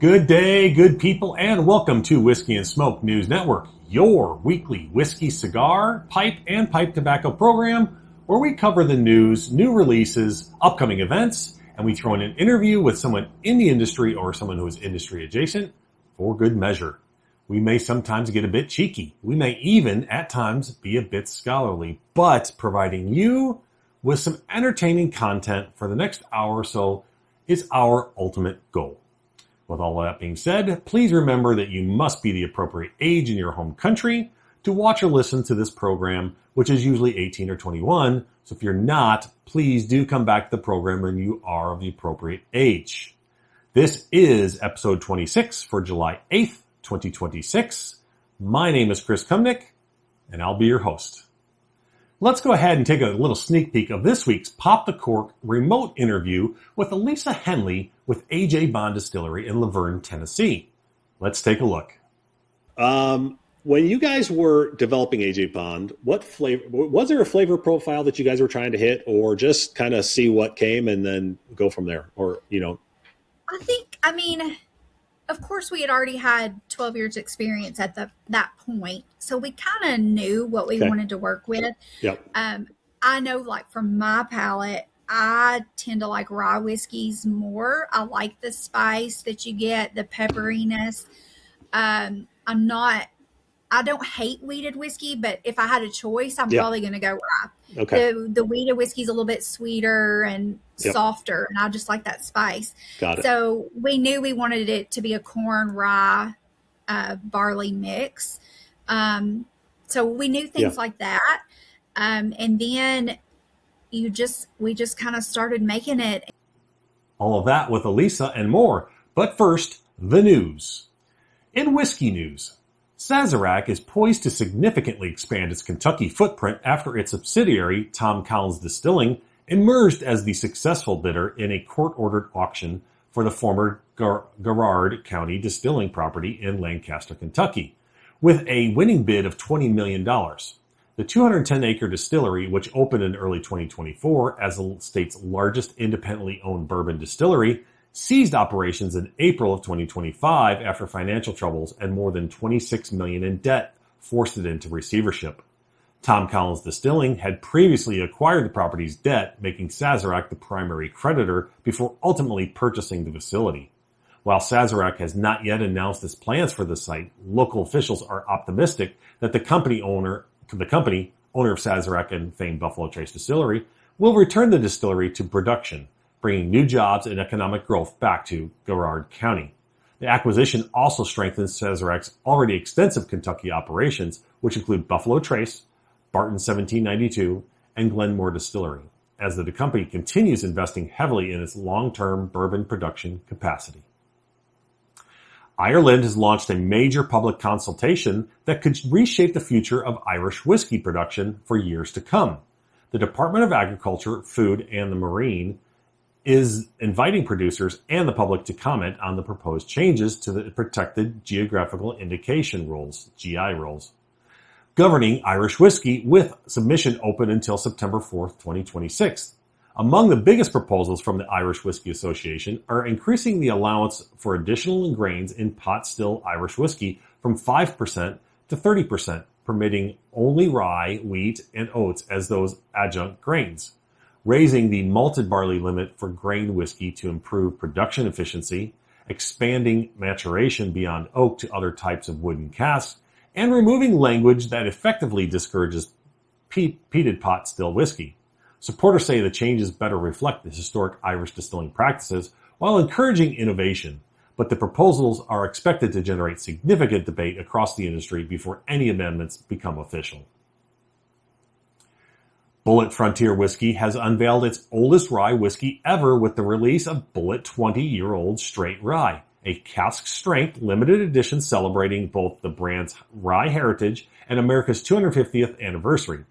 Good day, good people, and welcome to Whisky Smoke News Network, your weekly whiskey, cigar, pipe, and pipe tobacco program, where we cover the news, new releases, upcoming events, and we throw in an interview with someone in the industry or someone who is industry adjacent for good measure. We may sometimes get a bit cheeky. We may even, at times, be a bit scholarly, but providing you with some entertaining content for the next hour or so is our ultimate goal. With all that being said, please remember that you must be the appropriate age in your home country to watch or listen to this program, which is usually 18 or 21. So if you're not, please do come back to the program when you are of the appropriate age. This is episode 26 for July 8th, 2026. My name is Chris Kumnick, and I'll be your host. Let's go ahead and take a little sneak peek of this week's Pop the Cork remote interview with Allisa Henley with AJ Bond Distillery in Vergne, Tennessee. Let's take a look. When you guys were developing AJ Bond, what flavor was there a flavor profile that you guys were trying to hit, or just kind of see what came and then go from there? Or, of course, we had already had 12 years experience at that point. So we kind of knew what we wanted to work with. Yep. I know, like, from my palate, I tend to like rye whiskeys more. I like the spice that you get, the pepperiness. I don't hate wheated whiskey, but if I had a choice, I'm probably going to go rye. Okay. The wheated whiskey is a little bit sweeter and softer, and I just like that spice. Got it. So we knew we wanted it to be a corn rye barley mix. So we knew things like that. And then we just kind of started making it. All of that with Allisa and more. But first, the news. In whiskey news, Sazerac is poised to significantly expand its Kentucky footprint after its subsidiary, Tom Collins Distilling, emerged as the successful bidder in a court-ordered auction for the former Garrard County Distilling property in Lancaster, Kentucky, with a winning bid of $20 million. The 210-acre distillery, which opened in early 2024 as the state's largest independently owned bourbon distillery, ceased operations in April of 2025 after financial troubles and more than $26 million in debt forced it into receivership. Tom Collins Distilling had previously acquired the property's debt, making Sazerac the primary creditor before ultimately purchasing the facility. While Sazerac has not yet announced its plans for the site, local officials are optimistic that the company, owner of Sazerac and famed Buffalo Trace Distillery, will return the distillery to production, bringing new jobs and economic growth back to Garrard County. The acquisition also strengthens Sazerac's already extensive Kentucky operations, which include Buffalo Trace, Barton 1792, and Glenmore Distillery, as the company continues investing heavily in its long-term bourbon production capacity. Ireland has launched a major public consultation that could reshape the future of Irish whiskey production for years to come. The Department of Agriculture, Food, and the Marine is inviting producers and the public to comment on the proposed changes to the Protected Geographical Indication Rules, GI rules, governing Irish whiskey, with submission open until September 4th, 2026. Among the biggest proposals from the Irish Whiskey Association are increasing the allowance for additional grains in pot still Irish whiskey from 5% to 30%, permitting only rye, wheat, and oats as those adjunct grains, raising the malted barley limit for grain whiskey to improve production efficiency, expanding maturation beyond oak to other types of wooden casks, and removing language that effectively discourages peated pot still whiskey. Supporters say the changes better reflect the historic Irish distilling practices while encouraging innovation, but the proposals are expected to generate significant debate across the industry before any amendments become official. Bulleit Frontier Whiskey has unveiled its oldest rye whiskey ever with the release of Bulleit 20-year-old Straight Rye, a cask-strength limited edition celebrating both the brand's rye heritage and America's 250th anniversary.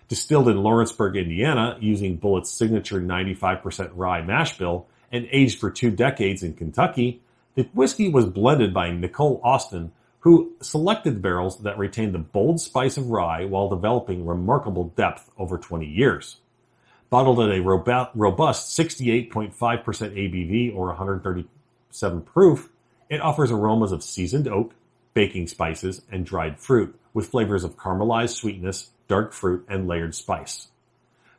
Distilled in Lawrenceburg, Indiana, using Bulleit's signature 95% rye mash bill and aged for 2 decades in Kentucky, the whiskey was blended by Nicole Austin, who selected the barrels that retained the bold spice of rye while developing remarkable depth over 20 years. Bottled at a robust 68.5% ABV or 137 proof, It offers aromas of seasoned oak, baking spices, and dried fruit, with flavors of caramelized sweetness, dark fruit, and layered spice.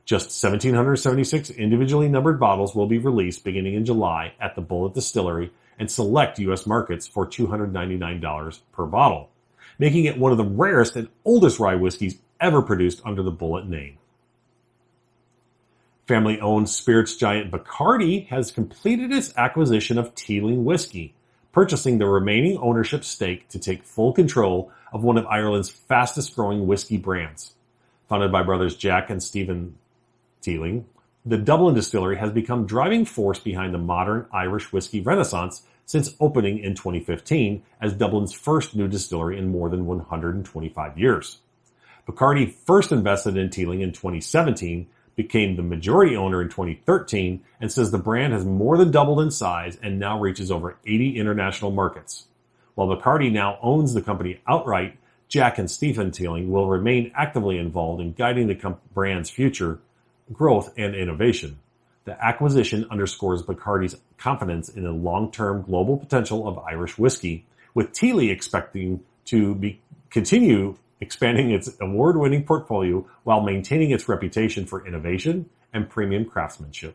Just 1,776 individually numbered bottles will be released beginning in July at the Bulleit Distillery and select U.S. markets for $299 per bottle, making it one of the rarest and oldest rye whiskeys ever produced under the Bulleit name. Family-owned spirits giant Bacardi has completed its acquisition of Teeling Whiskey, purchasing the remaining ownership stake to take full control of one of Ireland's fastest-growing whiskey brands. Founded by brothers Jack and Stephen Teeling, the Dublin distillery has become driving force behind the modern Irish whiskey renaissance since opening in 2015 as Dublin's first new distillery in more than 125 years. Bacardi first invested in Teeling in 2017, became the majority owner in 2013, and says the brand has more than doubled in size and now reaches over 80 international markets. While Bacardi now owns the company outright, Jack and Stephen Teeling will remain actively involved in guiding the brand's future growth and innovation. The acquisition underscores Bacardi's confidence in the long-term global potential of Irish whiskey, with Teeling expecting to continue expanding its award-winning portfolio while maintaining its reputation for innovation and premium craftsmanship.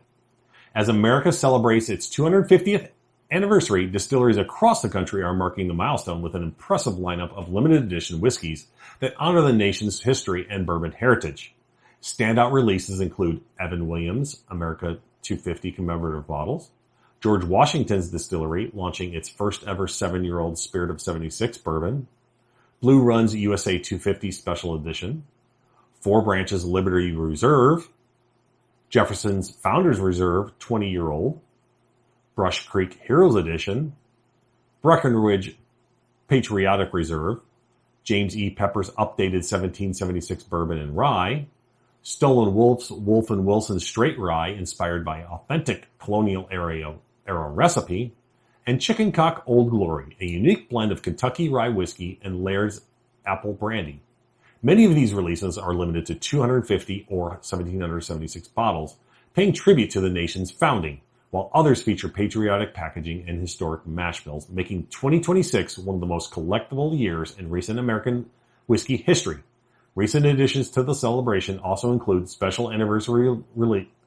As America celebrates its 250th anniversary, distilleries across the country are marking the milestone with an impressive lineup of limited edition whiskeys that honor the nation's history and bourbon heritage. Standout releases include Evan Williams' America 250 commemorative bottles, George Washington's Distillery launching its first ever 7-year-old Spirit of 76 bourbon, Blue Run's USA 250 Special Edition, Four Branches Liberty Reserve, Jefferson's Founders Reserve 20-year-old, Brush Creek Heroes Edition, Breckenridge Patriotic Reserve, James E. Pepper's updated 1776 Bourbon and Rye, Stolen Wolf's Wolf and Wilson Straight Rye inspired by authentic colonial era recipe, and Chicken Cock Old Glory, a unique blend of Kentucky rye whiskey and Laird's apple brandy. Many of these releases are limited to 250 or 1,776 bottles, paying tribute to the nation's founding, while others feature patriotic packaging and historic mash bills, making 2026 one of the most collectible years in recent American whiskey history. Recent additions to the celebration also include special anniversary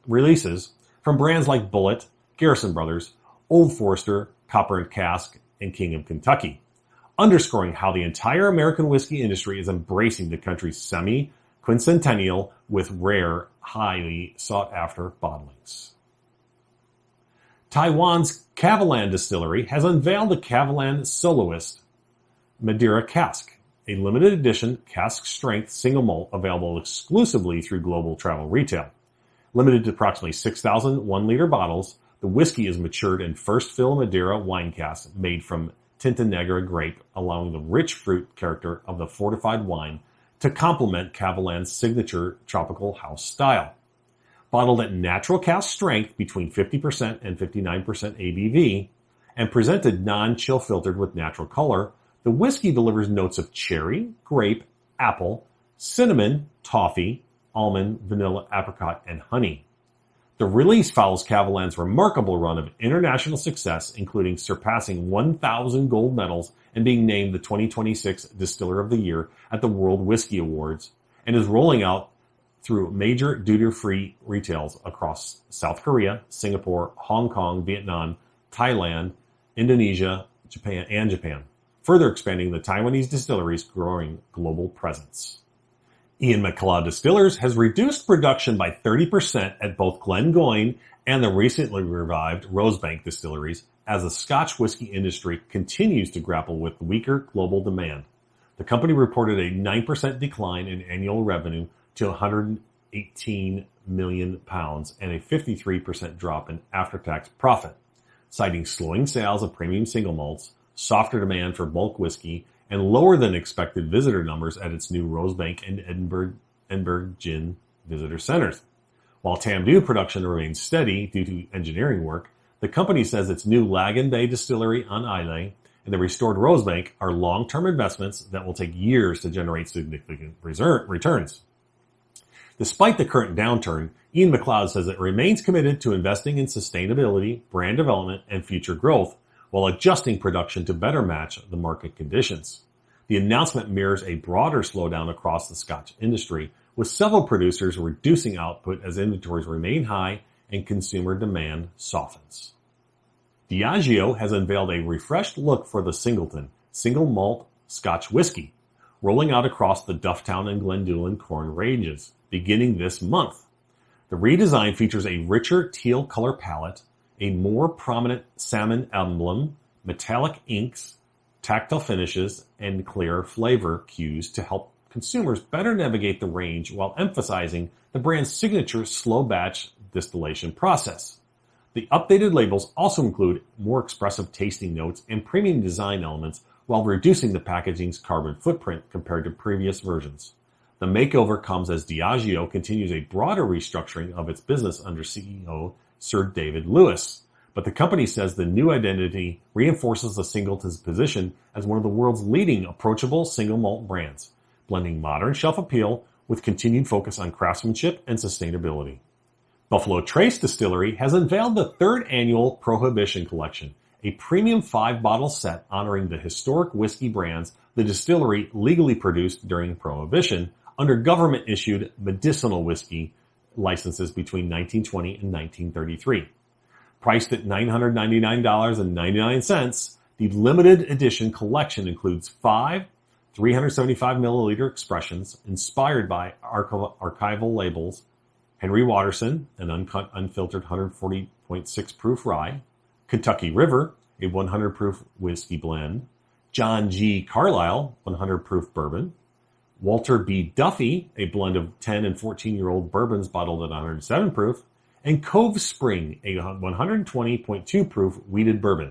releases from brands like Bulleit, Garrison Brothers, Old Forester, Copper and Cask, and King of Kentucky, underscoring how the entire American whiskey industry is embracing the country's semi-quincentennial with rare, highly sought-after bottlings. Taiwan's Kavalan Distillery has unveiled the Kavalan Solist Madeira Cask, a limited edition cask-strength single malt available exclusively through global travel retail. Limited to approximately 6,000 1-liter bottles, the whiskey is matured in first-fill Madeira wine casks made from Tinta Negra grape, allowing the rich fruit character of the fortified wine to complement Kavalan's signature tropical house style. Bottled at natural cask strength between 50% and 59% ABV, and presented non-chill filtered with natural color, the whiskey delivers notes of cherry, grape, apple, cinnamon, toffee, almond, vanilla, apricot, and honey. The release follows Kavalan's remarkable run of international success, including surpassing 1,000 gold medals and being named the 2026 Distiller of the Year at the World Whiskey Awards, and is rolling out through major duty-free retails across South Korea, Singapore, Hong Kong, Vietnam, Thailand, Indonesia, Japan, further expanding the Taiwanese distillery's growing global presence. Ian Macleod Distillers has reduced production by 30% at both Glengoyne and the recently revived Rosebank distilleries as the Scotch whiskey industry continues to grapple with weaker global demand. The company reported a 9% decline in annual revenue to £118 million and a 53% drop in after-tax profit, citing slowing sales of premium single malts, softer demand for bulk whiskey, and lower than expected visitor numbers at its new Rosebank and Edinburgh Gin visitor centers. While Tamdhu production remains steady due to engineering work, the company says its new Lagan Bay distillery on Islay and the restored Rosebank are long-term investments that will take years to generate significant returns. Despite the current downturn, Ian Macleod says it remains committed to investing in sustainability, brand development, and future growth, while adjusting production to better match the market conditions. The announcement mirrors a broader slowdown across the Scotch industry, with several producers reducing output as inventories remain high and consumer demand softens. Diageo has unveiled a refreshed look for the Singleton single malt Scotch whiskey, rolling out across the Dufftown and Glendullan corn ranges, beginning this month. The redesign features a richer teal color palette, a more prominent salmon emblem, metallic inks, tactile finishes, and clear flavor cues to help consumers better navigate the range while emphasizing the brand's signature slow batch distillation process. The updated labels also include more expressive tasting notes and premium design elements while reducing the packaging's carbon footprint compared to previous versions. The makeover comes as Diageo continues a broader restructuring of its business under CEO Sir David Lewis, but the company says the new identity reinforces the Singleton's position as one of the world's leading approachable single malt brands, blending modern shelf appeal with continued focus on craftsmanship and sustainability. Buffalo Trace Distillery has unveiled the third annual Prohibition collection, a premium 5-bottle set honoring the historic whiskey brands the distillery legally produced during Prohibition under government-issued medicinal whiskey licenses between 1920 and 1933. Priced at $999.99, the limited edition collection includes 5 375-milliliter expressions inspired by archival labels, Henry Watterson, an uncut, unfiltered 140.6 proof rye, Kentucky River, a 100 proof whiskey blend, John G. Carlisle, 100 proof bourbon, Walter B. Duffy, a blend of 10 and 14-year-old bourbons bottled at 107 proof, and Cove Spring, a 120.2 proof wheated bourbon.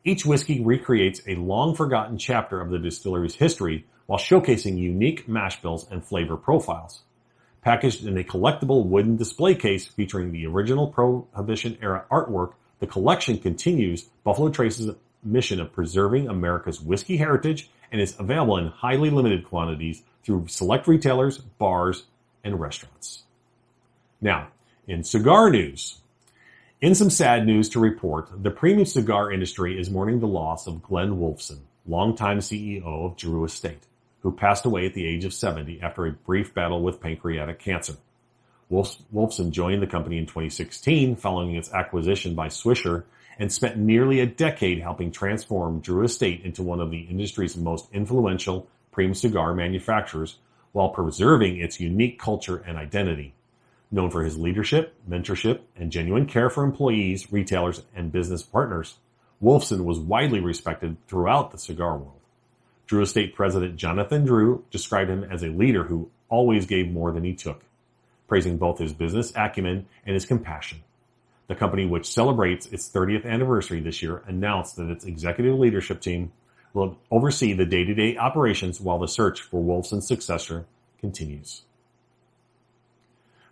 Each whiskey recreates a long-forgotten chapter of the distillery's history while showcasing unique mash bills and flavor profiles. Packaged in a collectible wooden display case featuring the original Prohibition-era artwork, the collection continues Buffalo Trace's mission of preserving America's whiskey heritage and is available in highly limited quantities through select retailers, bars, and restaurants. Now, in cigar news. In some sad news to report, the premium cigar industry is mourning the loss of Glenn Wolfson, longtime CEO of Drew Estate, who passed away at the age of 70 after a brief battle with pancreatic cancer. Wolfson joined the company in 2016 following its acquisition by Swisher and spent nearly a decade helping transform Drew Estate into one of the industry's most influential premium cigar manufacturers while preserving its unique culture and identity. Known for his leadership, mentorship, and genuine care for employees, retailers, and business partners, Wolfson was widely respected throughout the cigar world. Drew Estate President Jonathan Drew described him as a leader who always gave more than he took, praising both his business acumen and his compassion. The company, which celebrates its 30th anniversary this year, announced that its executive leadership team will oversee the day-to-day operations while the search for Wolfson's successor continues.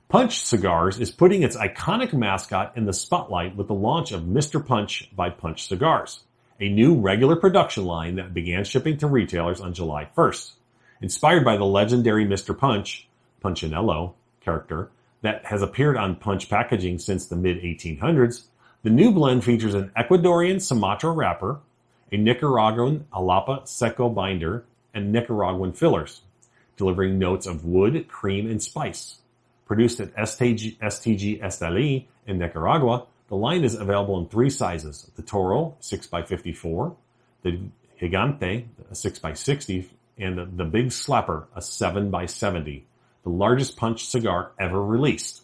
Punch Cigars is putting its iconic mascot in the spotlight with the launch of Mr. Punch by Punch Cigars, a new regular production line that began shipping to retailers on July 1st. Inspired by the legendary Mr. Punch, Punchinello character, that has appeared on Punch packaging since the mid-1800s, the new blend features an Ecuadorian Sumatra wrapper, a Nicaraguan Jalapa Seco binder, and Nicaraguan fillers, delivering notes of wood, cream, and spice. Produced at STG Esteli in Nicaragua, the line is available in 3 sizes: the Toro 6x54, the Gigante 6x60, and the Big Slapper, a 7x70, the largest Punch cigar ever released.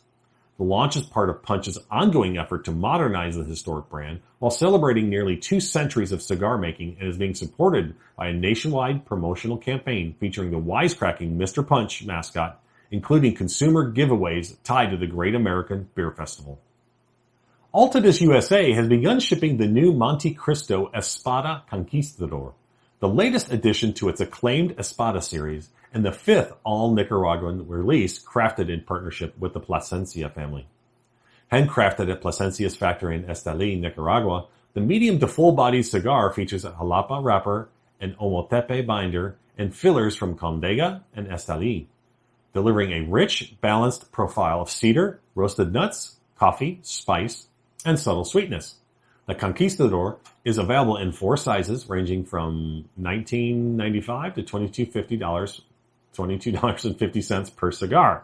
The launch is part of Punch's ongoing effort to modernize the historic brand while celebrating nearly 2 centuries of cigar making, and is being supported by a nationwide promotional campaign featuring the wisecracking Mr. Punch mascot, including consumer giveaways tied to the Great American Beer Festival. Altadis USA has begun shipping the new Monte Cristo Espada Conquistador, the latest addition to its acclaimed Espada series and the 5th all-Nicaraguan release crafted in partnership with the Plasencia family. Handcrafted at Plasencia's factory in Esteli, Nicaragua, the medium to full-bodied cigar features a Jalapa wrapper, an Omotepe binder, and fillers from Condega and Esteli, delivering a rich, balanced profile of cedar, roasted nuts, coffee, spice, and subtle sweetness. The Conquistador is available in 4 sizes ranging from $19.95 to $22.50 per cigar,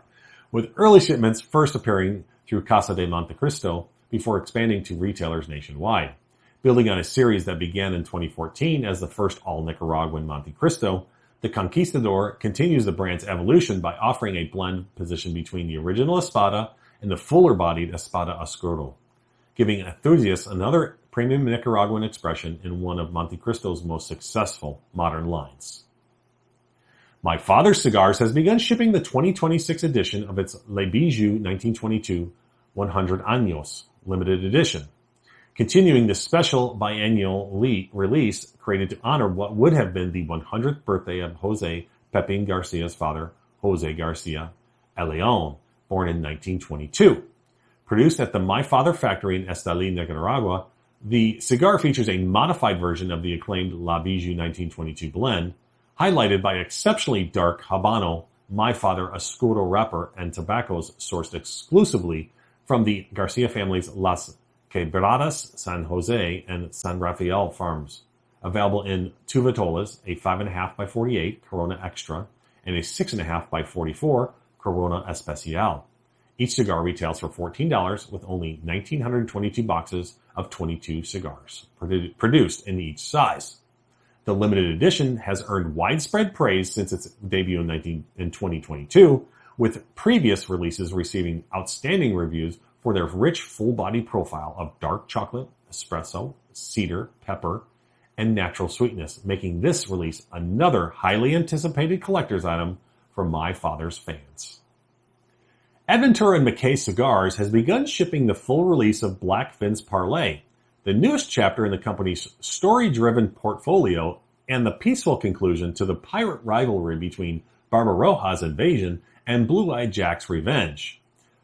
with early shipments first appearing through Casa de Montecristo before expanding to retailers nationwide. Building on a series that began in 2014 as the first all-Nicaraguan Montecristo, the Conquistador continues the brand's evolution by offering a blend positioned between the original Espada and the fuller-bodied Espada Oscuro, giving enthusiasts another premium Nicaraguan expression in one of Montecristo's most successful modern lines. My Father Cigars has begun shipping the 2026 edition of its Le Bijou 1922 100 Años limited edition, continuing the special biennial release created to honor what would have been the 100th birthday of Jose Pepin Garcia's father, Jose Garcia León, born in 1922. Produced at the My Father factory in Esteli, Nicaragua, the cigar features a modified version of the acclaimed La Bijou 1922 blend, highlighted by exceptionally dark Habano My Father Oscuro wrapper and tobaccos sourced exclusively from the Garcia family's Las Quebradas, San Jose, and San Rafael farms. Available in 2 vitolas, a 5.5 by 48 Corona Extra and a 6.5 by 44 Corona Especial. Each cigar retails for $14 with only 1,922 boxes of 22 cigars produced in each size. The limited edition has earned widespread praise since its debut in 2022, with previous releases receiving outstanding reviews for their rich, full-body profile of dark chocolate, espresso, cedar, pepper, and natural sweetness, making this release another highly anticipated collector's item for My Father's fans. Adventura and McKay Cigars has begun shipping the full release of Black Finn's Parlay, the newest chapter in the company's story-driven portfolio and the peaceful conclusion to the pirate rivalry between Barbaroja's Invasion and Blue-Eyed Jack's Revenge.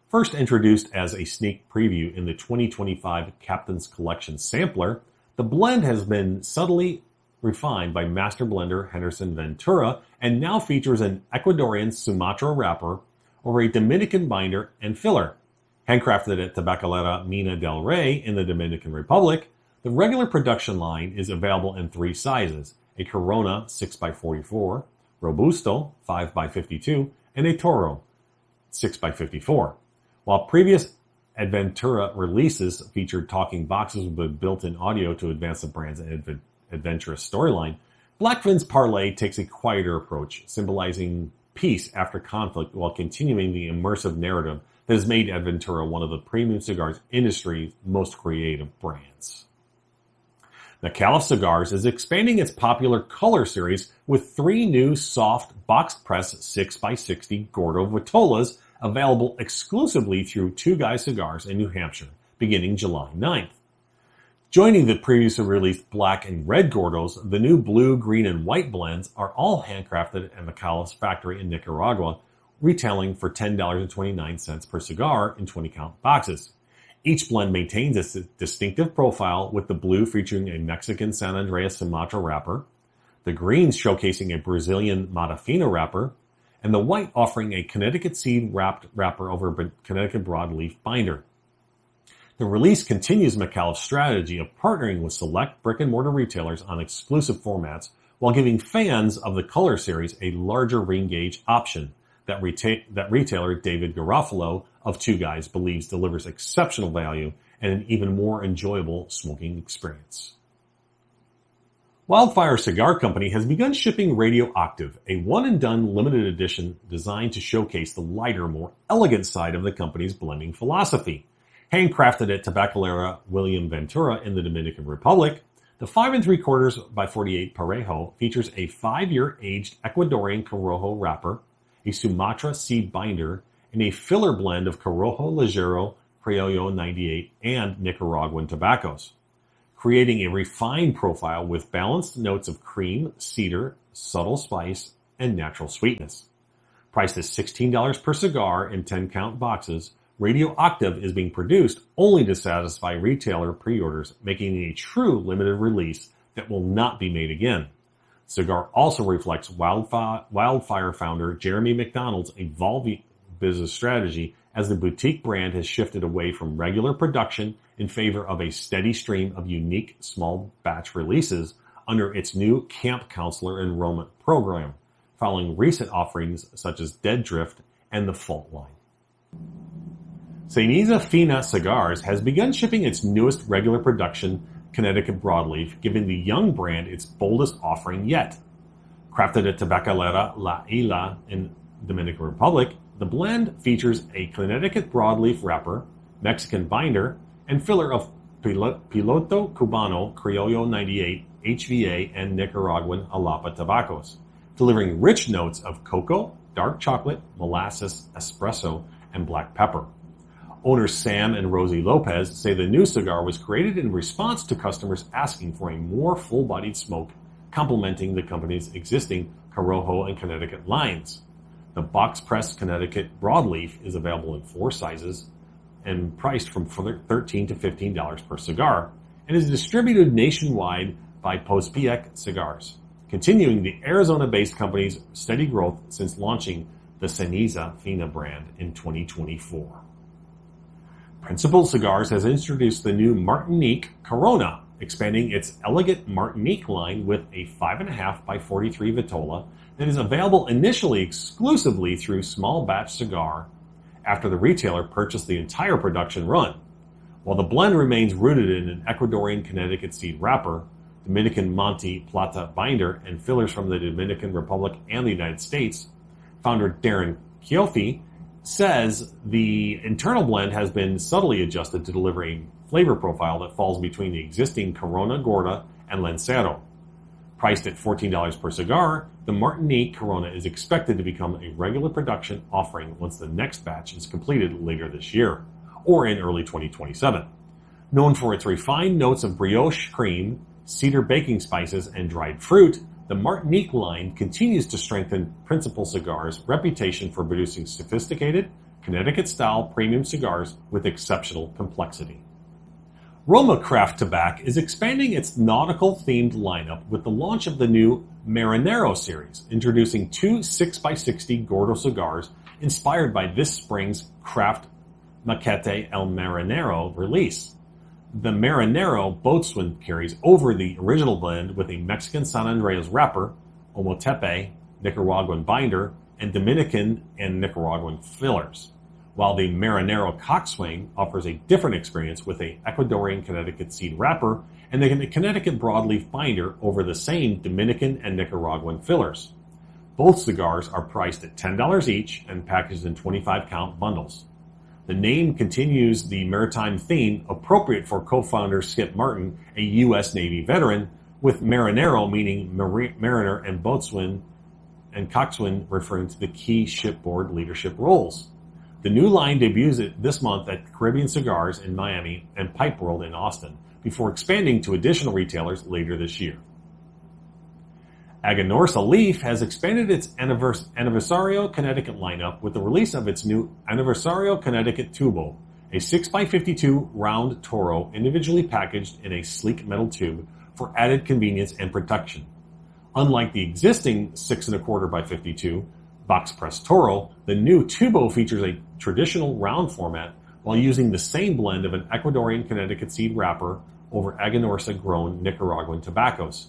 First introduced as a sneak preview in the 2025 Captain's Collection sampler, the blend has been subtly refined by master blender Henderson Ventura and now features an Ecuadorian Sumatra wrapper over a Dominican binder and filler. Handcrafted at Tabacalera Mina del Rey in the Dominican Republic, the regular production line is available in 3 sizes, a Corona 6x44, Robusto 5x52, and a Toro 6x54. While previous Adventura releases featured talking boxes with built-in audio to advance the brand's adventurous storyline, Black Finn's Parlay takes a quieter approach, symbolizing peace after conflict while continuing the immersive narrative that has made Adventura one of the premium cigars industry's most creative brands. Macleod Cigars is expanding its popular color series with 3 new soft box press 6x60 Gordo Vitolas available exclusively through Two Guys Cigars in New Hampshire, beginning July 9th. Joining the previously released black and red Gordos, the new blue, green, and white blends are all handcrafted at Macleod's factory in Nicaragua, retailing for $10.29 per cigar in 20-count boxes. Each blend maintains its distinctive profile, with the blue featuring a Mexican San Andreas Sumatra wrapper, the greens showcasing a Brazilian Mata Fina wrapper, and the white offering a Connecticut seed wrapped wrapper over a Connecticut broadleaf binder. The release continues Macleod's strategy of partnering with select brick-and-mortar retailers on exclusive formats while giving fans of the color series a larger ring gauge option that retailer David Garofalo of Two Guys believes delivers exceptional value and an even more enjoyable smoking experience. Wildfire Cigar Company has begun shipping Radio Octave, a one-and-done limited edition designed to showcase the lighter, more elegant side of the company's blending philosophy. Handcrafted at Tabacalera William Ventura in the Dominican Republic, the 5 3/4 by 48 Parejo features a 5-year aged Ecuadorian Corojo wrapper, a Sumatra seed binder, and a filler blend of Corojo Ligero, Criollo 98, and Nicaraguan tobaccos, creating a refined profile with balanced notes of cream, cedar, subtle spice, and natural sweetness. Priced at $16 per cigar in 10-count boxes, Radio Octave is being produced only to satisfy retailer pre-orders, making it a true limited release that will not be made again. Cigar also reflects Wildfire founder Jeremy McDonald's evolving business strategy as the boutique brand has shifted away from regular production in favor of a steady stream of unique small batch releases under its new Camp Counselor Enrollment Program, following recent offerings such as Dead Drift and the Fault line. Ceniza Fina Cigars has begun shipping its newest regular production Connecticut Broadleaf, giving the young brand its boldest offering yet. Crafted at Tabacalera La Isla in Dominican Republic, the blend features a Connecticut Broadleaf wrapper, Mexican binder, and filler of Piloto Cubano Criollo 98 HVA and Nicaraguan Alapa tobaccos, delivering rich notes of cocoa, dark chocolate, molasses, espresso, and black pepper. Owners Sam and Rosie Lopez say the new cigar was created in response to customers asking for a more full-bodied smoke, complementing the company's existing Corojo and Connecticut lines. The box-pressed Connecticut Broadleaf is available in 4 sizes and priced from $13 to $15 per cigar, and is distributed nationwide by Pospiec Cigars, continuing the Arizona-based company's steady growth since launching the Ceniza Fina brand in 2024. Principal Cigars has introduced the new Martinique Corona, expanding its elegant Martinique line with a 5.5 by 43 Vitola that is available initially exclusively through Small Batch Cigar after the retailer purchased the entire production run. While the blend remains rooted in an Ecuadorian Connecticut seed wrapper, Dominican Monte Plata binder, and fillers from the Dominican Republic and the United States, founder Darren Chioffi says the internal blend has been subtly adjusted to deliver a flavor profile that falls between the existing Corona Gorda and Lancero. Priced at $14 per cigar, the Martinique Corona is expected to become a regular production offering once the next batch is completed later this year, or in early 2027. Known for its refined notes of brioche cream, cedar baking spices, and dried fruit, the Martinique line continues to strengthen Principal Cigars' reputation for producing sophisticated, Connecticut-style premium cigars with exceptional complexity. RoMa Craft Tobac is expanding its nautical-themed lineup with the launch of the new Marinero series, introducing 2 6x60 Gordo cigars inspired by this spring's Craft Maquete El Marinero release. The Marinero boatswain carries over the original blend with a Mexican San Andreas wrapper, Omotepe, Nicaraguan binder, and Dominican and Nicaraguan fillers, while the Marinero Coxswain offers a different experience with a Ecuadorian Connecticut seed wrapper and the Connecticut broadleaf binder over the same Dominican and Nicaraguan fillers. Both cigars are priced at $10 each and packaged in 25-count bundles. The name continues the maritime theme appropriate for co-founder Skip Martin, a U.S. Navy veteran, with Marinero meaning mariner and boatswain, and coxswain referring to the key shipboard leadership roles. The new line debuts this month at Caribbean Cigars in Miami and Pipe World in Austin, before expanding to additional retailers later this year. AGANORSA Leaf has expanded its Aniversario Connecticut lineup with the release of its new Aniversario Connecticut Tubo, a 6x52 round Toro individually packaged in a sleek metal tube for added convenience and protection. Unlike the existing 6.25x52 box-pressed Toro, the new Tubo features a traditional round format while using the same blend of an Ecuadorian Connecticut seed wrapper over AGANORSA-grown Nicaraguan tobaccos,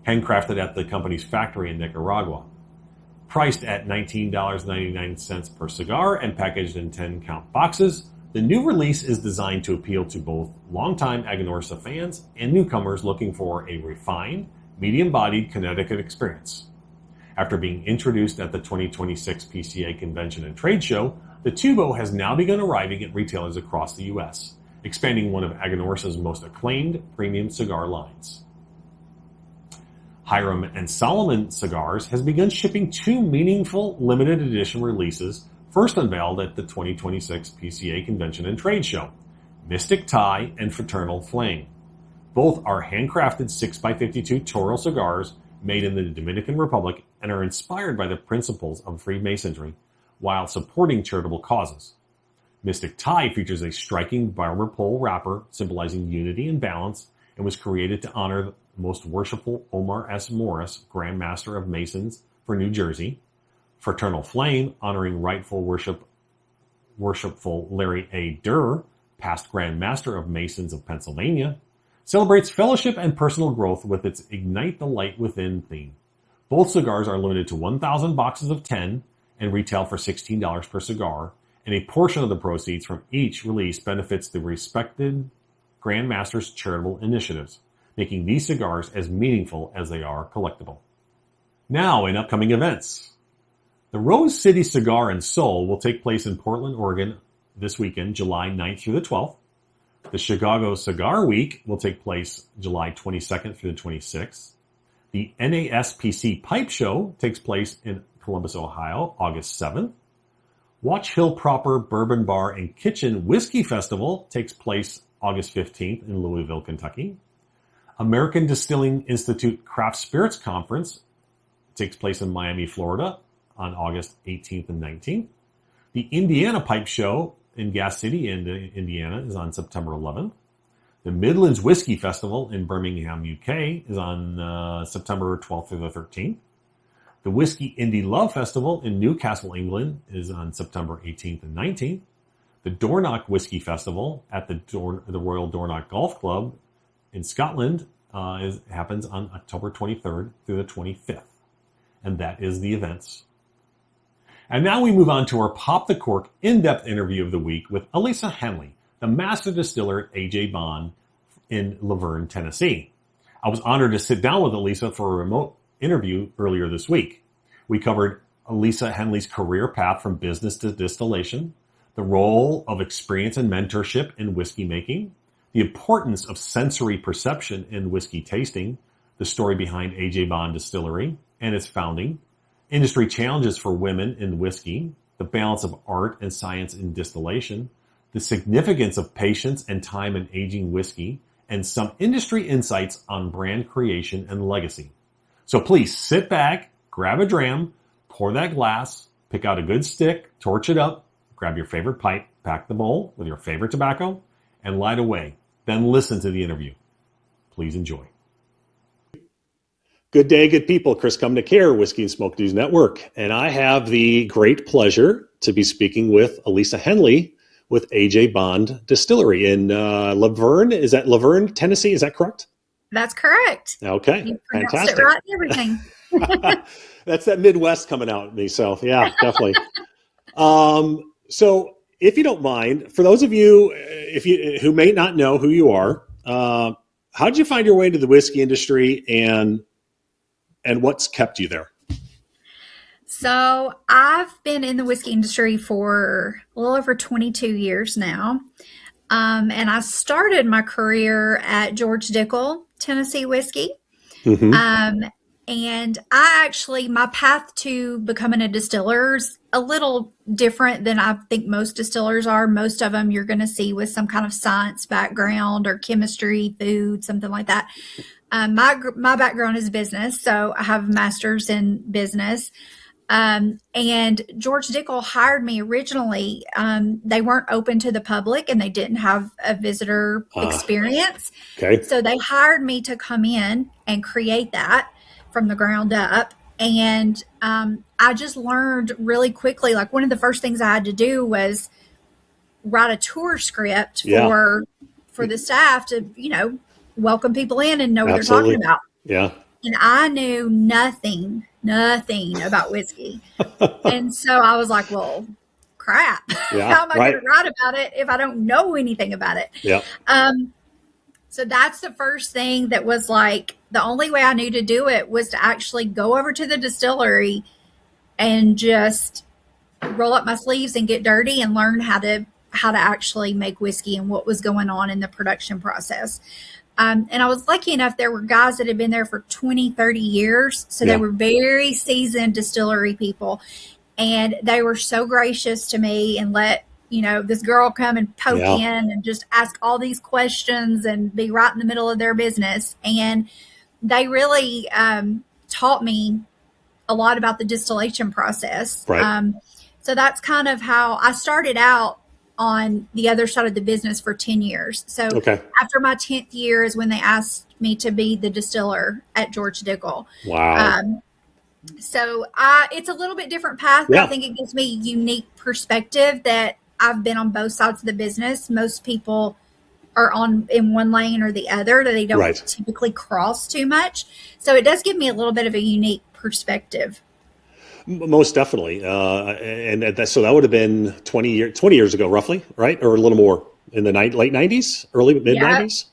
handcrafted at the company's factory in Nicaragua. Priced at $19.99 per cigar and packaged in 10-count boxes, the new release is designed to appeal to both longtime AGANORSA fans and newcomers looking for a refined, medium-bodied Connecticut experience. After being introduced at the 2026 PCA Convention and Trade Show, the Tubo has now begun arriving at retailers across the U.S., expanding one of AGANORSA's most acclaimed premium cigar lines. Hiram and Solomon Cigars has begun shipping 2 meaningful limited edition releases first unveiled at the 2026 PCA Convention and Trade Show, Mystic Tie and Fraternal Flame. Both are handcrafted 6x52 Toro cigars made in the Dominican Republic and are inspired by the principles of Freemasonry while supporting charitable causes. Mystic Tie features a striking barber pole wrapper symbolizing unity and balance and was created to honor the Most Worshipful Omar S. Morris, Grand Master of Masons for New Jersey. Fraternal Flame, honoring rightful worshipful Larry A. Durr, past Grand Master of Masons of Pennsylvania, celebrates fellowship and personal growth with its Ignite the Light Within theme. Both cigars are limited to 1,000 boxes of 10 and retail for $16 per cigar, and a portion of the proceeds from each release benefits the respected Grand Master's charitable initiatives, making these cigars as meaningful as they are collectible. Now, in upcoming events. The Rose City Cigar and Soul will take place in Portland, Oregon this weekend, July 9th through the 12th. The Chicago Cigar Week will take place July 22nd through the 26th. The NASPC Pipe Show takes place in Columbus, Ohio, August 7th. Watch Hill Proper Bourbon Bar and Kitchen Whiskey Festival takes place August 15th in Louisville, Kentucky. American Distilling Institute Craft Spirits Conference takes place in Miami, Florida on August 18th and 19th. The Indiana Pipe Show in Gas City, Indiana is on September 11th. The Midlands Whiskey Festival in Birmingham, UK is on September 12th through the 13th. The Whiskey Indie Love Festival in Newcastle, England is on September 18th and 19th. The Dornoch Whiskey Festival at the Royal Dornoch Golf Club in Scotland happens on October 23rd through the 25th. And that is the events. And now we move on to our Pop the Cork in-depth interview of the week with Allisa Henley, the master distiller at AJ Bond in Laverne, Tennessee. I was honored to sit down with Allisa for a remote interview earlier this week. We covered Allisa Henley's career path from business to distillation, the role of experience and mentorship in whiskey making, the importance of sensory perception in whiskey tasting, the story behind AJ Bond Distillery and its founding, industry challenges for women in whiskey, the balance of art and science in distillation, the significance of patience and time in aging whiskey, and some industry insights on brand creation and legacy. So please sit back, grab a dram, pour that glass, pick out a good stick, torch it up, grab your favorite pipe, pack the bowl with your favorite tobacco, and light away. Then listen to the interview. Please enjoy. Good day, good people. Chris Kumnick here, Whisky Smoke News Network. And I have the great pleasure to be speaking with Allisa Henley with AJ Bond Distillery in Laverne. Is that Laverne, Tennessee? Is that correct? That's correct. Okay, You pronounced fantastic. it right and everything. That's that Midwest coming out at me. So yeah, definitely. So if you don't mind, for those of you who may not know who you are, how did you find your way into the whiskey industry and what's kept you there? So I've been in the whiskey industry for a little over 22 years now. And I started my career at George Dickel Tennessee Whiskey. Mm-hmm. And my path to becoming a distiller is a little different than I think most distillers are. Most of them you're going to see with some kind of science background or chemistry, food, something like that. My background is business, so I have a master's in business. And George Dickel hired me originally. They weren't open to the public and they didn't have a visitor experience. Okay. So they hired me to come in and create that from the ground up. And I just learned really quickly, like one of the first things I had to do was write a tour script for the staff to, welcome people in and know what Absolutely. they're talking about. Yeah. And I knew nothing about whiskey. And so I was like, well, crap. Yeah, How am I going to write about it if I don't know anything about it? Yeah. So that's the first thing that was like, the only way I knew to do it was to actually go over to the distillery and just roll up my sleeves and get dirty and learn how to actually make whiskey and what was going on in the production process. And I was lucky enough, there were guys that had been there for 20, 30 years. So they were very seasoned distillery people. And they were so gracious to me and let, this girl come and poke in and just ask all these questions and be right in the middle of their business. And they really taught me a lot about the distillation process. Right. So that's kind of how I started out on the other side of the business for 10 years. So after my 10th year is when they asked me to be the distiller at George Dickel. Wow. So it's a little bit different path, but I think it gives me a unique perspective that I've been on both sides of the business. Most people are in one lane or the other. They don't typically cross too much. So it does give me a little bit of a unique perspective. Most definitely. So that would have been 20 years ago, roughly, right? Or a little more in the late 90s, early mid 90s?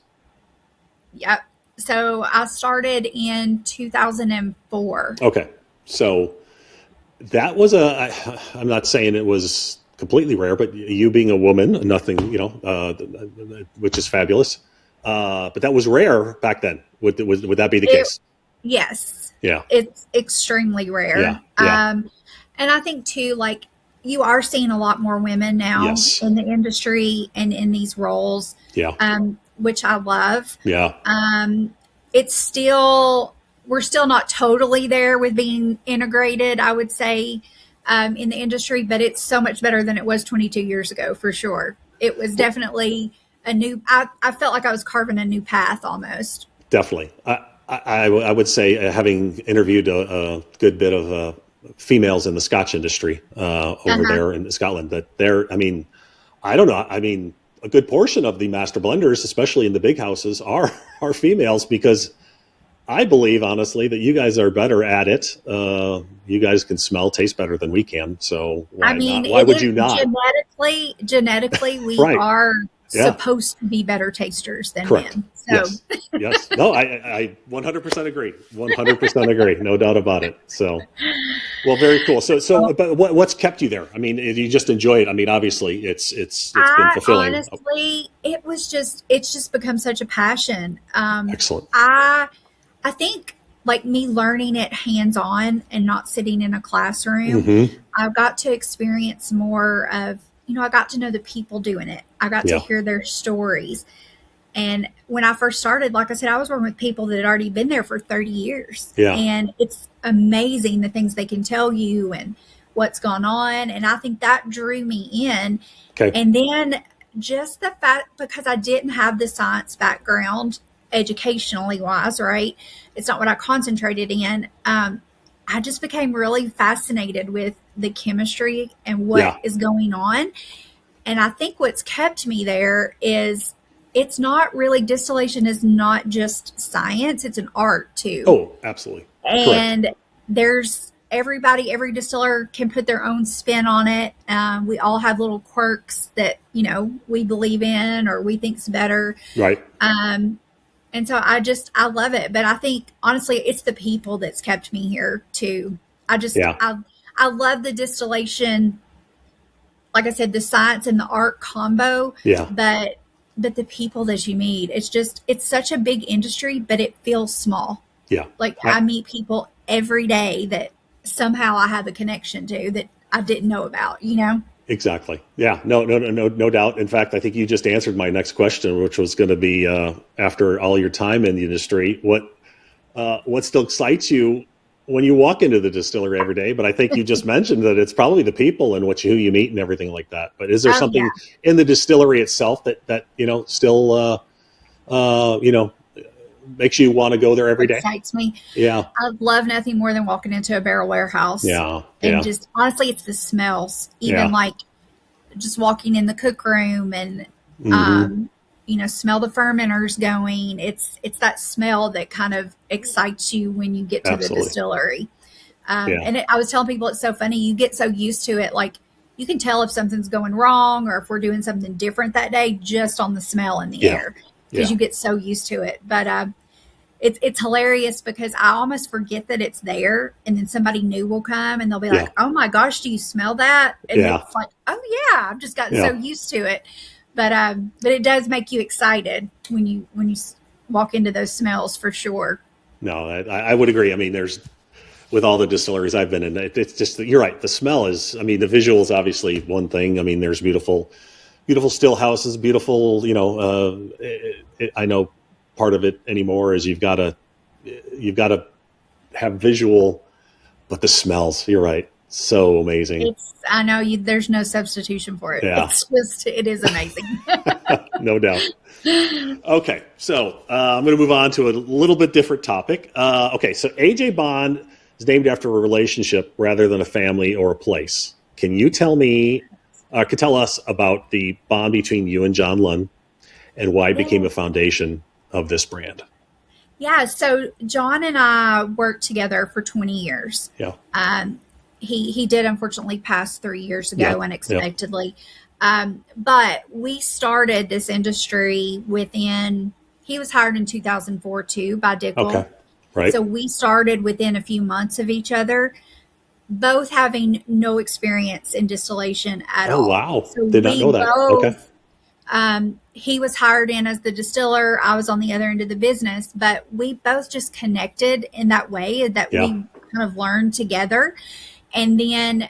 Yep. So I started in 2004. Okay. So that was I'm not saying it was completely rare, but you being a woman, nothing, which is fabulous. But that was rare back then. Would that be the case? Yes. Yeah. It's extremely rare. Yeah. And I think too, like, you are seeing a lot more women now in the industry and in these roles. Yeah. Which I love. Yeah. We're still not totally there with being integrated, I would say, in the industry, but it's so much better than it was 22 years ago, for sure. It was definitely I felt like I was carving a new path almost. Definitely. I would say, having interviewed a good bit of females in the Scotch industry over there in Scotland, that I don't know. I mean, a good portion of the master blenders, especially in the big houses, are females, because I believe, honestly, that you guys are better at it. You guys can smell, taste better than we can. So why not? Why would you not? Genetically, we are supposed to be better tasters than men. So. Yes. No, I 100% agree. 100% agree. No doubt about it. So, well, very cool. But what's kept you there? I mean, you just enjoy it. I mean, obviously, it's been fulfilling. Honestly, it's just become such a passion. Excellent. I think, like, me learning it hands-on and not sitting in a classroom, I've got to experience more of, I got to know the people doing it. I got to hear their stories. And when I first started, like I said, I was working with people that had already been there for 30 years. Yeah. And it's amazing the things they can tell you and what's gone on. And I think that drew me in. Okay. And then just the fact, because I didn't have the science background, educationally wise, right? It's not what I concentrated in. I just became really fascinated with the chemistry and what is going on. And I think what's kept me there is it's not really, distillation is not just science, it's an art too. Oh, absolutely. And every distiller can put their own spin on it. We all have little quirks that, we believe in or we think's better. Right. And so I love it. But I think, honestly, it's the people that's kept me here too. I love the distillation. Like I said, the science and the art combo. Yeah. But the people that you meet, it's such a big industry, but it feels small. Yeah. Like, I meet people every day that somehow I have a connection to that I didn't know about, Exactly. Yeah. No doubt. In fact, I think you just answered my next question, which was going to be, after all your time in the industry, what still excites you when you walk into the distillery every day? But I think you just mentioned that it's probably the people and who you meet and everything like that. But is there something in the distillery itself that still makes you want to go there every day? Excites me. Yeah. I love nothing more than walking into a barrel warehouse. Yeah. And just, honestly, it's the smells. Even like just walking in the cook room and, smell the fermenters going. It's that smell that kind of excites you when you get to the distillery. And I was telling people, it's so funny. You get so used to it. Like, you can tell if something's going wrong or if we're doing something different that day just on the smell in the air, because you get so used to it. But it's hilarious because I almost forget that it's there, and then somebody new will come and they'll be like, "Oh my gosh, do you smell that?" And it's like, "Oh yeah, I've just gotten so used to it." But it does make you excited when you walk into those smells, for sure. No, I would agree. I mean, with all the distilleries I've been in, it's just, you're right. The smell is, the visual is obviously one thing. I mean, there's beautiful still houses, beautiful, I know part of it anymore is you've got to have visual, but the smells, you're right. So amazing. I know there's no substitution for it. Yeah. It is amazing. No doubt. Okay. So I'm going to move on to a little bit different topic. Okay. So AJ Bond is named after a relationship rather than a family or a place. Can you tell me could tell us about the bond between you and John Lunn and why it became a foundation of this brand. Yeah, so John and I worked together for 20 years. Yeah. He did unfortunately pass 3 years ago unexpectedly. Yeah. But we started this industry he was hired in 2004 too by Dickel. Okay. Right. So we started within a few months of each other, both having no experience in distillation at all. Oh, wow. So Did not know that. Okay. He was hired in as the distiller. I was on the other end of the business, but we both just connected in that way that we kind of learned together. And then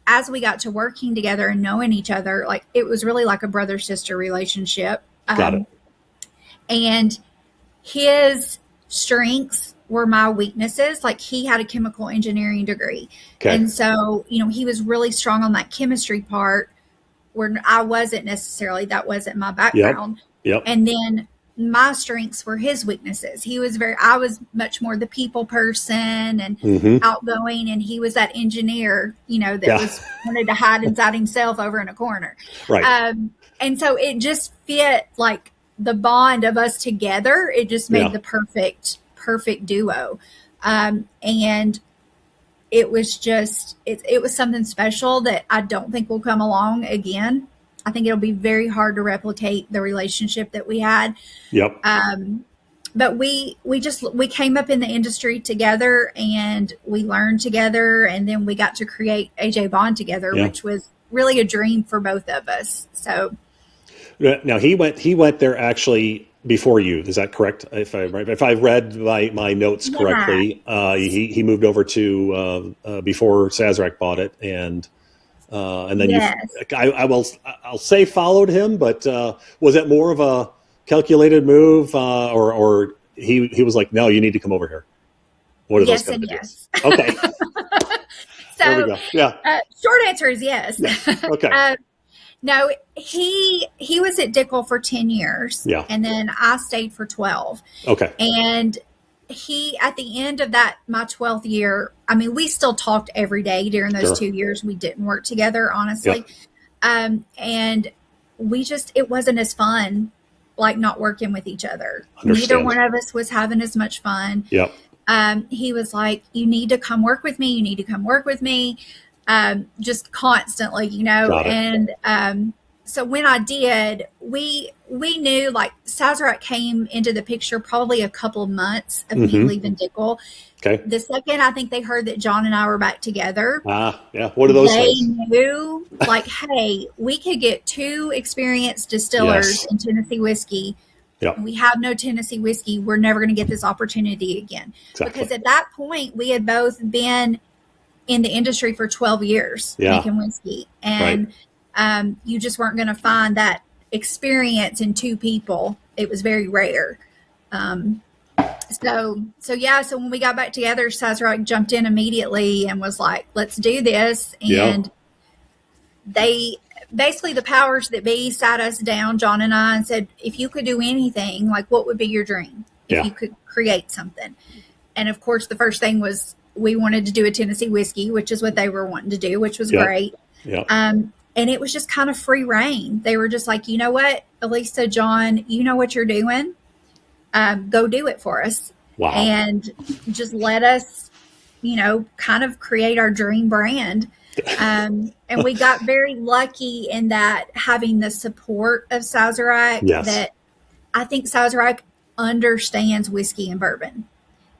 as we got to working together and knowing each other, like it was really like a brother-sister relationship. Got it. And his strengths were my weaknesses. Like he had a chemical engineering degree. Okay. And so, he was really strong on that chemistry part where I wasn't necessarily, that wasn't my background. Yep. And then my strengths were his weaknesses. I was much more the people person and outgoing, and he was that engineer, that wanted to hide inside himself over in a corner. Right. And so it just fit like the bond of us together. It just made the perfect duo. And it was just, it was something special that I don't think will come along again. I think it'll be very hard to replicate the relationship that we had. Yep. But we came up in the industry together and we learned together, and then we got to create AJ Bond together, which was really a dream for both of us. So now he went there actually before you. Is that correct? If I read my notes correctly, he moved over to before Sazerac bought it, and then I'll say followed him, but was it more of a calculated move, or he was like, no, you need to come over here? What are those kind of yes. Okay. So there we go. Yeah. Short answer is yes. Okay. No, he was at Dickel for 10 years. Yeah. And then I stayed for 12. Okay. And he, at the end of my 12th year, I mean, we still talked every day during those 2 years. We didn't work together, honestly. Yeah. And it wasn't as fun, like not working with each other. Neither one of us was having as much fun. Yep. He was like, you need to come work with me. You need to come work with me. Just constantly, and so when I did, we knew like Sazerac came into the picture probably a couple of months of me leaving Dickel. Okay. The second I think they heard that John and I were back together. What are those things? They knew like, hey, we could get 2 experienced distillers in Tennessee whiskey. Yep. We have no Tennessee whiskey. We're never going to get this opportunity again. Exactly. Because at that point we had both been in the industry for 12 years making whiskey, and you just weren't going to find that experience in 2 people. It was very rare. So when we got back together, Sazerac jumped in immediately and was like, let's do this. And they basically, the powers that be sat us down, John and I, and said, if you could do anything, like what would be your dream if you could create something? And of course, the first thing was, we wanted to do a Tennessee whiskey, which is what they were wanting to do, which was great. Yeah. And it was just kind of free reign. They were just like, you know what, Allisa, John, you know what you're doing. Go do it for us. Wow. And just let us, kind of create our dream brand. And we got very lucky in that, having the support of Sazerac, that I think Sazerac understands whiskey and bourbon.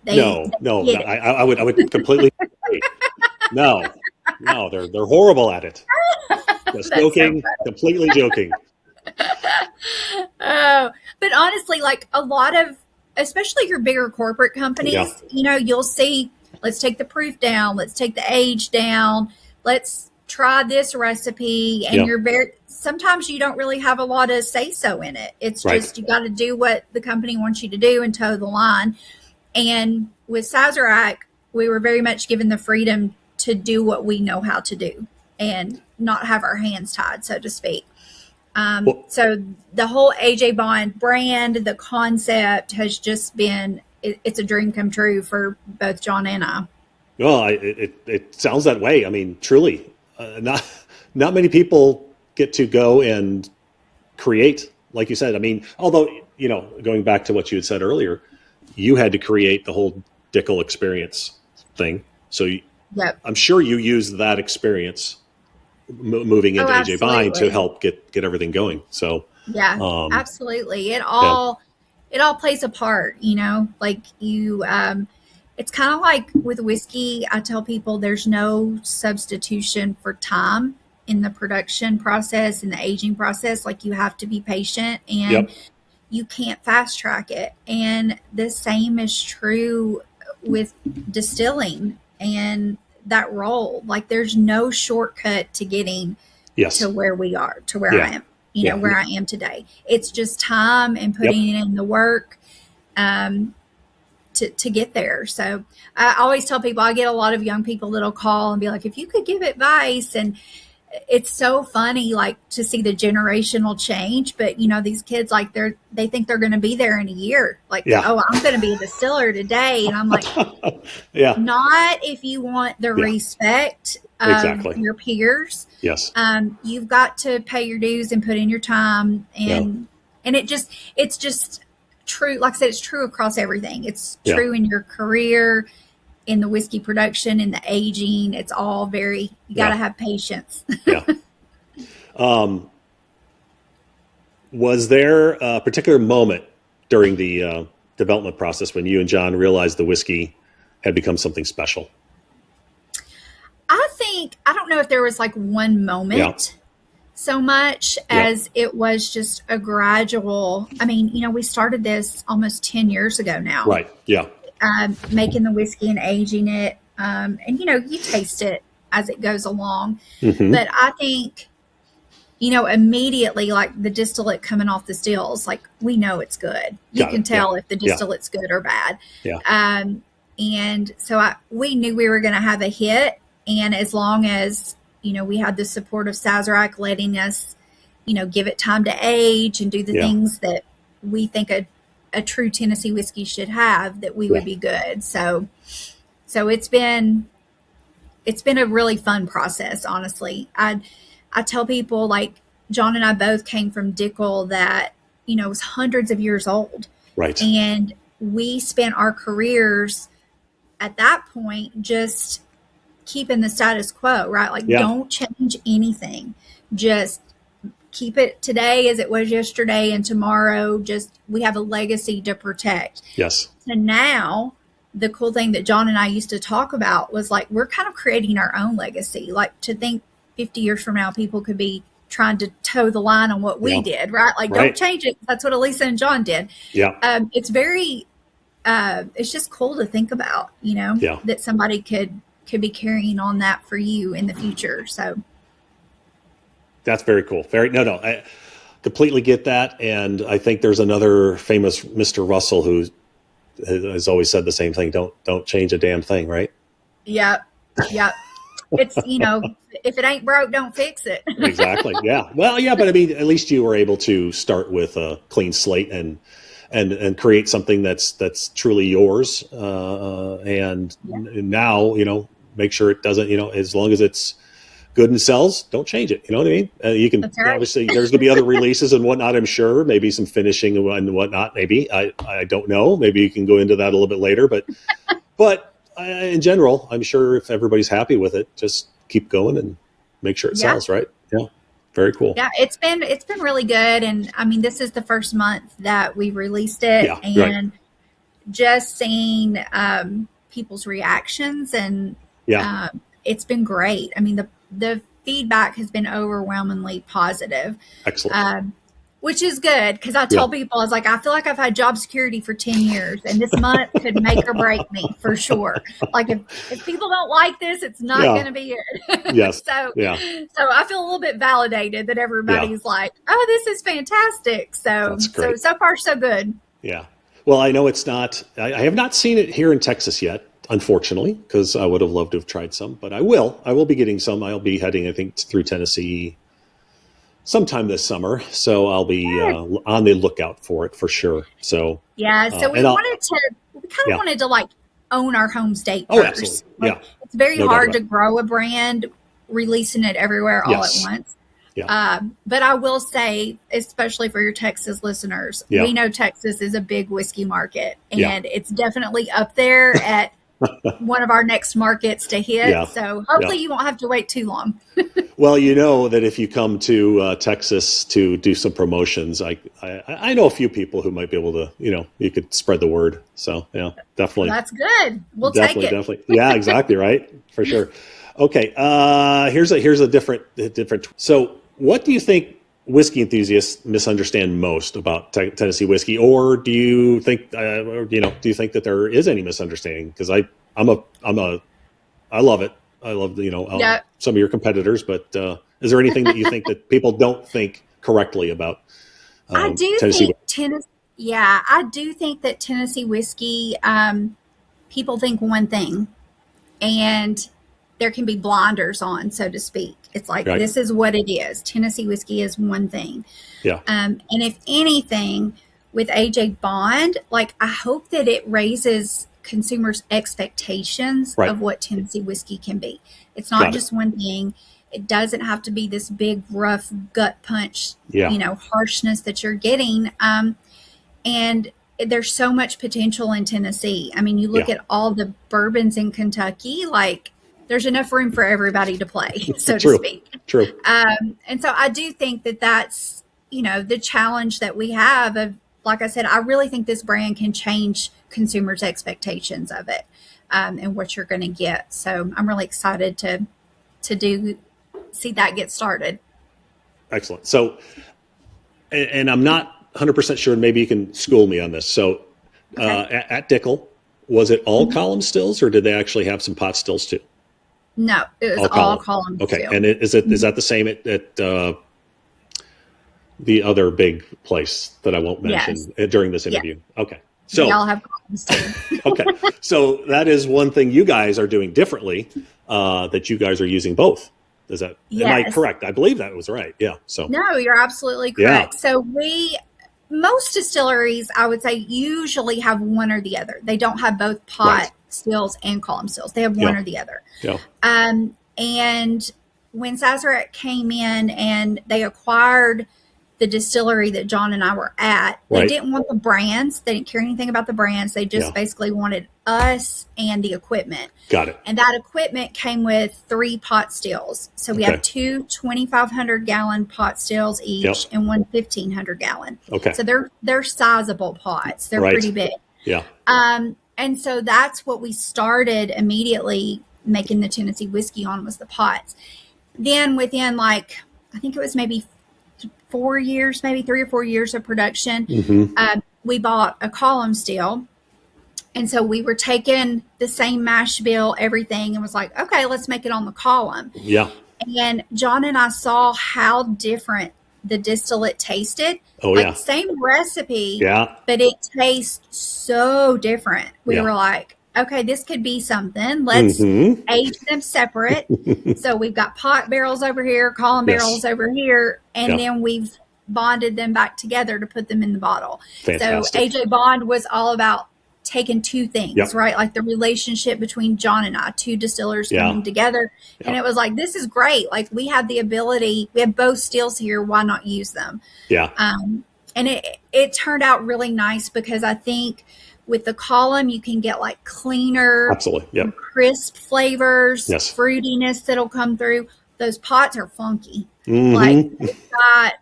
I would completely agree. No, they're horrible at it. Just joking, completely joking. But honestly, like a lot of, especially your bigger corporate companies, you'll see, let's take the proof down, let's take the age down, let's try this recipe, and sometimes you don't really have a lot of say so in it. It's just, you got to do what the company wants you to do and toe the line. And with Sazerac, we were very much given the freedom to do what we know how to do and not have our hands tied, so to speak. So the whole AJ Bond brand, the concept has just been, it's a dream come true for both John and I. Well, it sounds that way. I mean, truly, not many people get to go and create, like you said. I mean, although, going back to what you had said earlier, you had to create the whole Dickel experience thing. So Yep. I'm sure you used that experience moving into AJ Bond to help get everything going. So yeah, absolutely. It all plays a part, like you, it's kind of like with whiskey. I tell people there's no substitution for time in the production process, in the aging process. Like, you have to be patient, and you can't fast track it. And the same is true with distilling and that role. Like, there's no shortcut to getting to where we are, to where I am, where I am today. It's just time and putting in the work to get there. So I always tell people, I get a lot of young people that'll call and be like, if you could give advice. And it's so funny, like, to see the generational change. But, these kids, like, they think they're going to be there in a year. Like, oh, I'm going to be a distiller today. And I'm like, not if you want the respect of your peers. Yes. You've got to pay your dues and put in your time. And it's just true. Like I said, it's true across everything. It's true in your career, in the whiskey production, in the aging. It's all you got to have patience. Was there a particular moment during the development process when you and John realized the whiskey had become something special? I don't know if there was like one moment so much as it was just a gradual. I mean, we started this almost 10 years ago now. Right. Yeah. Making the whiskey and aging it. And, you taste it as it goes along. Mm-hmm. But I think, immediately, like the distillate coming off the stills, like, we know it's good. You can tell if the distillate's good or bad. Yeah. And so we knew we were going to have a hit. And as long as, we had the support of Sazerac letting us, give it time to age and do the things that we think a true Tennessee whiskey should have, that we would be good. So it's been a really fun process, honestly. I tell people, like, John and I both came from Dickel that, was hundreds of years old. Right. And we spent our careers at that point just keeping the status quo, right? Like, don't change anything. Just keep it today as it was yesterday, and tomorrow, just, we have a legacy to protect. Yes. And now, the cool thing that John and I used to talk about was, like, we're kind of creating our own legacy. Like, to think 50 years from now, people could be trying to toe the line on what we did, right? Like, don't change it. That's what Allisa and John did. Yeah. It's very, it's just cool to think about, that somebody could be carrying on that for you in the future. So that's very cool. I completely get that. And I think there's another famous Mr. Russell who has always said the same thing. Don't change a damn thing. Right. Yep. It's, if it ain't broke, don't fix it. Exactly. Yeah. Well, yeah, but I mean, at least you were able to start with a clean slate and create something that's truly yours. And now, make sure it doesn't, as long as it's good and sells, don't change it. You know what I mean? You can obviously, there's going to be other releases and whatnot, I'm sure, maybe some finishing and whatnot. Maybe I don't know. Maybe you can go into that a little bit later, but in general, I'm sure if everybody's happy with it, just keep going and make sure it sells. Right. Yeah. Very cool. Yeah. It's been really good. And I mean, this is the first month that we released it, and just seeing, people's reactions, and, it's been great. I mean, the feedback has been overwhelmingly positive. Excellent. Which is good, because I tell people, I was like, I feel like I've had job security for 10 years, and this month could make or break me for sure. Like, if people don't like this, it's not going to be it. Yes. So I feel a little bit validated that everybody's like, oh, this is fantastic. So far, so good. Yeah. Well, I know it's not, I have not seen it here in Texas yet, unfortunately, because I would have loved to have tried some, but I will be getting some. I'll be heading, I think, through Tennessee sometime this summer. So I'll be on the lookout for it for sure. So, we kind of wanted to like own our home state first. Oh, absolutely. Like, it's very hard to grow a brand, releasing it everywhere all at once. But I will say, especially for your Texas listeners, we know Texas is a big whiskey market, and it's definitely up there at one of our next markets to hit. So hopefully you won't have to wait too long. Well, you know that if you come to Texas to do some promotions, I know a few people who might be able to, you could spread the word. So definitely. That's good. We'll take it. Definitely. Yeah, exactly. Right. For sure. Okay. Here's a different. So what do you think whiskey enthusiasts misunderstand most about Tennessee whiskey, or do you think, do you think that there is any misunderstanding? Because I love it. I love, some of your competitors, but is there anything that you think that people don't think correctly about Tennessee? I do think that Tennessee whiskey, people think one thing, and there can be blinders on, so to speak. It's like, this is what it is. Tennessee whiskey is one thing. Yeah. And if anything, with AJ Bond, like, I hope that it raises consumers' expectations of what Tennessee whiskey can be. It's not just one thing. It doesn't have to be this big, rough gut punch, harshness that you're getting. And there's so much potential in Tennessee. I mean, you look at all the bourbons in Kentucky, like, there's enough room for everybody to play, so to speak. True. And so I do think that that's, the challenge that we have of, like I said, I really think this brand can change consumers' expectations of it, and what you're going to get. So I'm really excited to see that get started. Excellent. So, and I'm not 100% sure, maybe you can school me on this. So at Dickel, was it all column stills, or did they actually have some pot stills too? No, it was all column still. Okay. And is that the same at the other big place that I won't mention during this interview? Yes. Okay. So we all have columns too. Okay. So that is one thing you guys are doing differently, that you guys are using both. Is that, am I correct? I believe that was right. Yeah. So no, you're absolutely correct. So most distilleries, I would say, usually have one or the other. They don't have both pot stills and column stills. They have one or the other. Yeah. And when Sazerac came in and they acquired the distillery that John and I were at, they didn't want the brands. They didn't care anything about the brands. They just basically wanted us and the equipment. Got it. And that equipment came with 3 pot stills. So we have 2 2,500-gallon pot stills each and one 1,500-gallon. Okay. So they're sizable pots. They're pretty big. Yeah. And so that's what we started immediately making the Tennessee whiskey on, was the pots. Then within, like, I think it was maybe 4 years, maybe 3 or 4 years of production, we bought a column still. And so we were taking the same mash bill, everything, and was like, okay, let's make it on the column. Yeah. And John and I saw how different the distillate tasted. Oh, like, same recipe, but it tastes so different. We were like, okay, this could be something. Let's age them separate. So we've got pot barrels over here, column barrels over here, and then we've bonded them back together to put them in the bottle. Fantastic. So AJ Bond was all about taking two things, right? Like the relationship between John and I, two distillers coming together. And it was like, this is great. Like, we have the ability, we have both stills here. Why not use them? Yeah. And it turned out really nice, because I think with the column, you can get like cleaner, crisp flavors, fruitiness that'll come through. Those pots are funky. Like, it's got,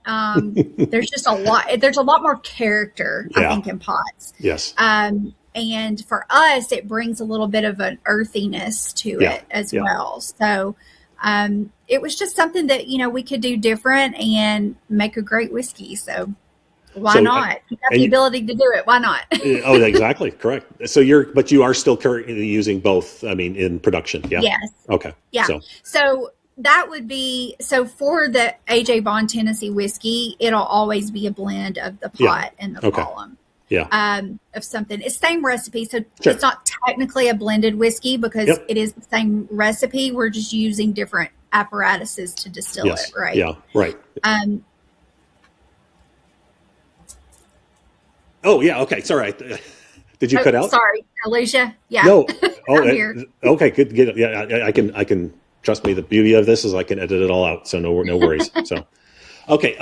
there's just a lot, there's a lot more character, I think, in pots. Yes. And for us, it brings a little bit of an earthiness to it as well. So it was just something that, we could do different and make a great whiskey. So why not? You have the ability to do it. Why not? Oh, exactly. Correct. So but you are still currently using both, I mean, in production. Yeah. Yes. Okay. Yeah. So that would be, so for the AJ Bond Tennessee whiskey, it'll always be a blend of the pot and the column. Yeah. Of something. It's same recipe. So it's not technically a blended whiskey, because it is the same recipe. We're just using different apparatuses to distill it. Right. Yeah. Right. Oh, yeah. Okay. Sorry. Did you cut out? Sorry, Alicia. Yeah. No. Oh, I'm here. Okay. Good. Yeah. I can trust me. The beauty of this is I can edit it all out. So no worries. So, Okay.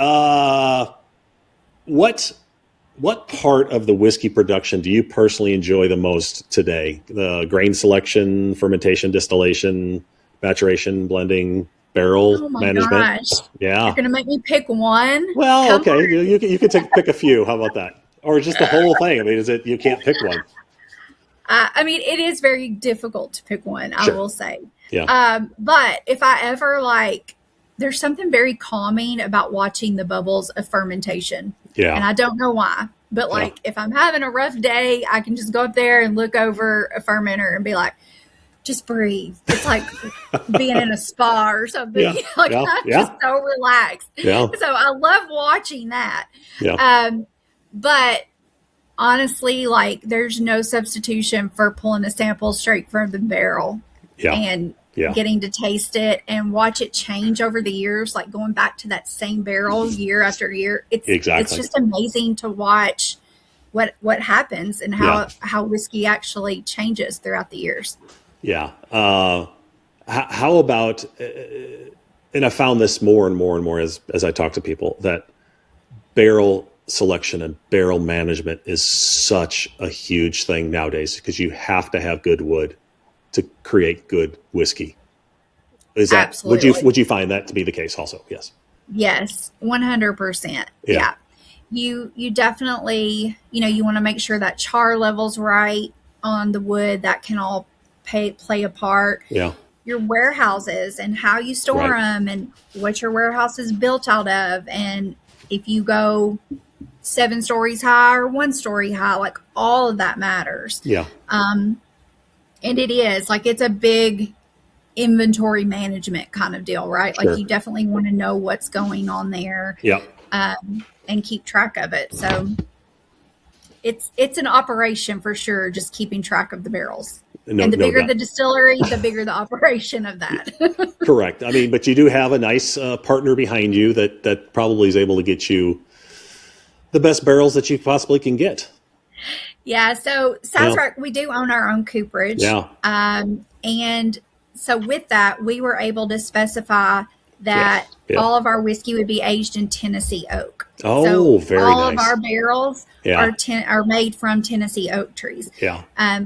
What part of the whiskey production do you personally enjoy the most today? The grain selection, fermentation, distillation, maturation, blending, barrel Oh my management? gosh. Yeah. You're going to make me pick one? Well, Come okay. on. You can pick a few. How about that? Or just the whole thing? I mean, you can't pick one? I mean, it is very difficult to pick one, Sure. I will say. Yeah. But if I ever there's something very calming about watching the bubbles of fermentation. Yeah. And I don't know why. But if I'm having a rough day, I can just go up there and look over a fermenter and be like, just breathe. It's like being in a spa or something. Yeah. I'm just so relaxed. Yeah. So I love watching that. Yeah. But honestly, there's no substitution for pulling a sample straight from the barrel and getting to taste it and watch it change over the years, going back to that same barrel year after year. It's just amazing to watch what happens and how whiskey actually changes throughout the years. Yeah. How about, and I found this more and more and more as I talk to people, that barrel selection and barrel management is such a huge thing nowadays because you have to have good wood to create good whiskey. Is that, Absolutely. would you find that to be the case also? Yes. Yes, 100%. Yeah. You definitely, you want to make sure that char level's right on the wood. That can all play a part. Yeah. Your warehouses and how you store them and what your warehouse is built out of. And if you go 7 stories high or 1 story high, all of that matters. Yeah. And it is it's a big inventory management kind of deal, right? Sure. You definitely want to know what's going on there. Yeah. And keep track of it. So it's an operation for sure, just keeping track of the barrels. And the bigger the distillery, the bigger the operation of that. Correct. I mean, but you do have a nice partner behind you that probably is able to get you the best barrels that you possibly can get. Yeah. So Sazerac, we do own our own cooperage. Yeah. And so with that, we were able to specify that all of our whiskey would be aged in Tennessee oak. Oh, so very all nice. of our barrels are made from Tennessee oak trees. Yeah.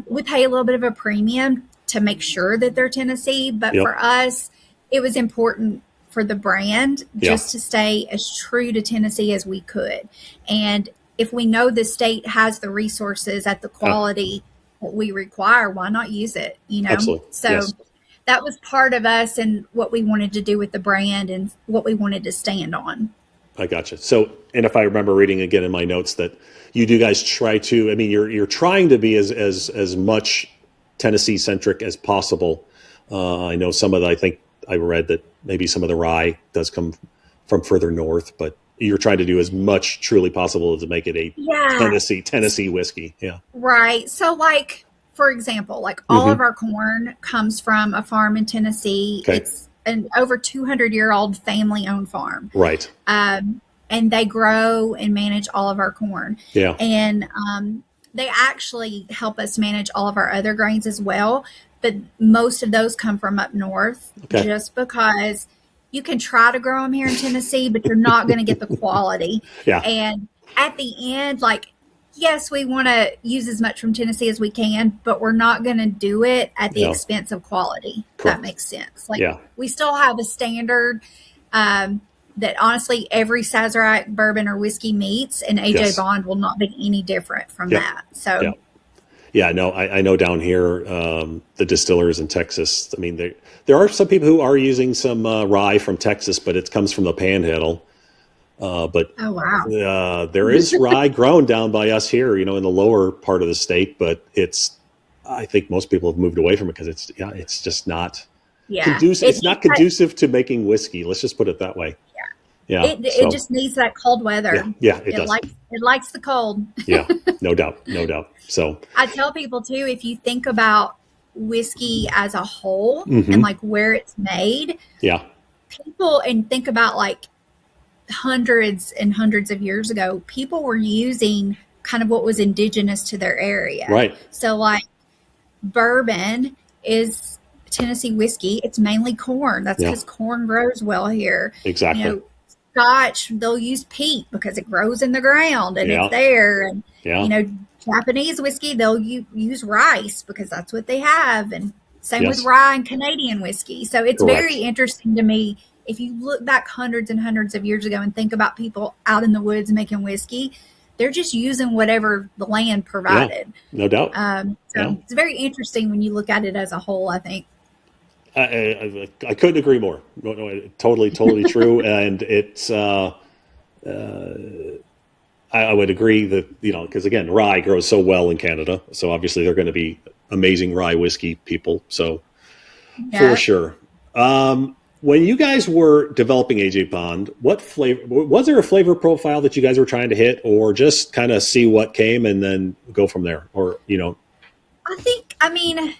We pay a little bit of a premium to make sure that they're Tennessee, but for us, it was important for the brand just to stay as true to Tennessee as we could. And if we know the state has the resources at the quality that we require, why not use it? Absolutely. So that was part of us and what we wanted to do with the brand and what we wanted to stand on. I gotcha. So, and if I remember reading again in my notes that you do guys try to, I mean, you're trying to be as much Tennessee centric as possible. I know I think I read that maybe some of the rye does come from further north, but you're trying to do as much truly possible to make it a Tennessee whiskey. Yeah. Right. So for example, all of our corn comes from a farm in Tennessee. Okay. It's an over 200-year-old family-owned farm. Right. And they grow and manage all of our corn. Yeah. And they actually help us manage all of our other grains as well. But most of those come from up north just because you can try to grow them here in Tennessee, but you're not going to get the quality. Yeah. And at the end, yes, we want to use as much from Tennessee as we can, but we're not going to do it at the expense of quality. Correct. That makes sense. We still have a standard that honestly every Sazerac bourbon or whiskey meets, and AJ Bond will not be any different from that. So, I know down here, the distillers in Texas, I mean, there are some people who are using some rye from Texas, but it comes from the Panhandle. But there is rye grown down by us here, in the lower part of the state, but I think most people have moved away from it because it's just not conducive. It's not conducive to making whiskey. Let's just put it that way. Yeah. It just needs that cold weather. Yeah, it does. It likes the cold. Yeah, no doubt. So I tell people too, if you think about whiskey as a whole and where it's made, and think about hundreds and hundreds of years ago, people were using kind of what was indigenous to their area. Right. So bourbon is Tennessee whiskey. It's mainly corn. That's because corn grows well here. Exactly. Scotch, they'll use peat because it grows in the ground and it's there. And, Japanese whiskey, they'll use rice because that's what they have. And same with rye and Canadian whiskey. So it's very interesting to me. If you look back hundreds and hundreds of years ago and think about people out in the woods making whiskey, they're just using whatever the land provided. No doubt. It's very interesting when you look at it as a whole, I think. I couldn't agree more. No, totally true. And it's, I would agree that, because again, rye grows so well in Canada. So obviously they're going to be amazing rye whiskey people. So for sure. When you guys were developing AJ Bond, what flavor, was there a flavor profile that you guys were trying to hit, or just kind of see what came and then go from there? Or, I mean,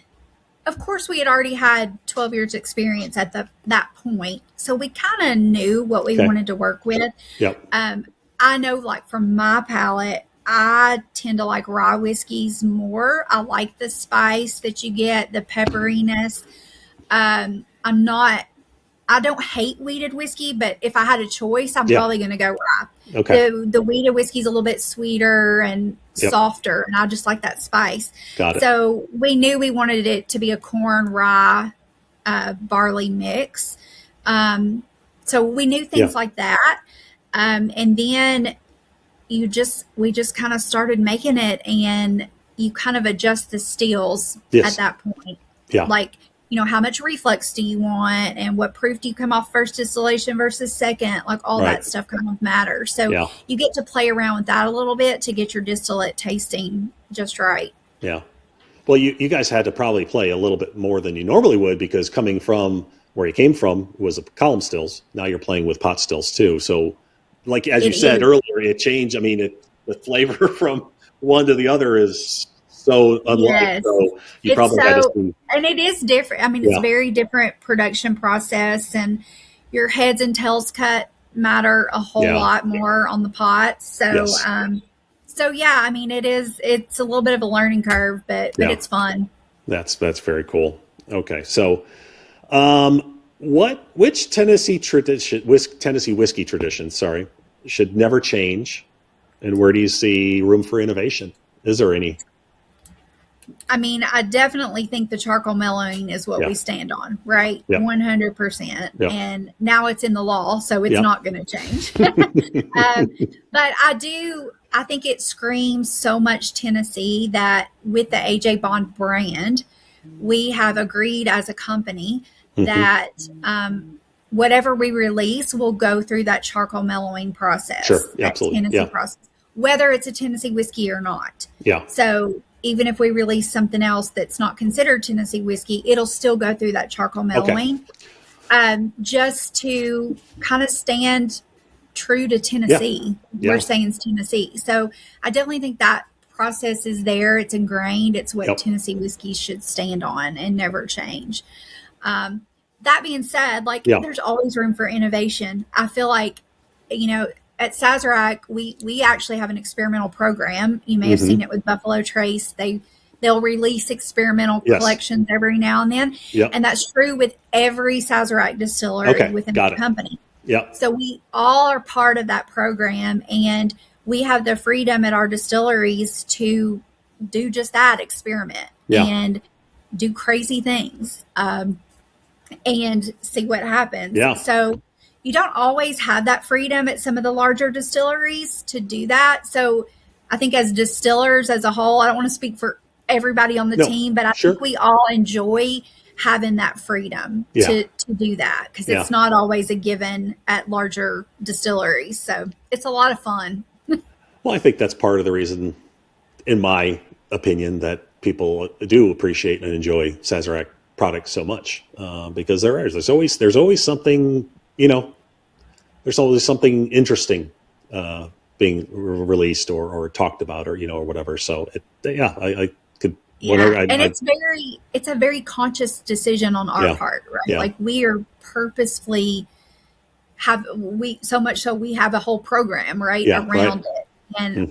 of course we had already had 12 years experience at that point. So we kind of knew what we wanted to work with. Yep. I know, like, from my palate, I tend to like rye whiskeys more. I like the spice that you get, the pepperiness. I don't hate wheated whiskey, but if I had a choice, I'm probably going to go rye. Okay. The wheated whiskey's a little bit sweeter and softer, and I just like that spice. Got it. So we knew we wanted it to be a corn rye barley mix. So we knew things like that. And then we just kind of started making it, and you kind of adjust the stills at that point. Yeah. Like, how much reflux do you want, and what proof do you come off first distillation versus second? Like, all that stuff kind of matters. So you get to play around with that a little bit to get your distillate tasting just right. Yeah. Well, you guys had to probably play a little bit more than you normally would, because coming from where you came from was a column stills. Now you're playing with pot stills too. So, like, as you said earlier, it changed. I mean, the flavor from one to the other is so unlike. Yes. So you probably had to see. And it is different. I mean, it's a very different production process, and your heads and tails cut matter a whole lot more on the pots. So, I mean, it's a little bit of a learning curve, but it's fun. That's very cool. Okay. So, which Tennessee whiskey tradition, should never change, and where do you see room for innovation? Is there any? I mean, I definitely think the charcoal mellowing is what we stand on, right? 100%. And now it's in the law, so it's not going to change. But I think it screams so much Tennessee that with the AJ Bond brand, we have agreed as a company that whatever we release will go through that charcoal mellowing process. Sure, absolutely. Tennessee process, whether it's a Tennessee whiskey or not. Yeah. So even if we release something else that's not considered Tennessee whiskey, it'll still go through that charcoal mellowing, just to kind of stand true to Tennessee. We're saying it's Tennessee. So I definitely think that process is there. It's ingrained. It's what Tennessee whiskey should stand on and never change. That being said, there's always room for innovation. I feel like, at Sazerac, we actually have an experimental program. You may have seen it with Buffalo Trace. They'll release experimental collections every now and then. And that's true with every Sazerac distillery within the company. So we all are part of that program, and we have the freedom at our distilleries to do just that, experiment and do crazy things, and see what happens. So you don't always have that freedom at some of the larger distilleries to do that. So I think as distillers as a whole, I don't want to speak for everybody on the team, but I think we all enjoy having that freedom to do that, because it's not always a given at larger distilleries. So it's a lot of fun. Well, I think that's part of the reason, in my opinion, that people do appreciate and enjoy Sazerac products so much, because there's always something, there's always something interesting being released or talked about, or whatever. So I could. And it's a very conscious decision on our part, right? Like, we are purposefully so much so we have a whole program around it, and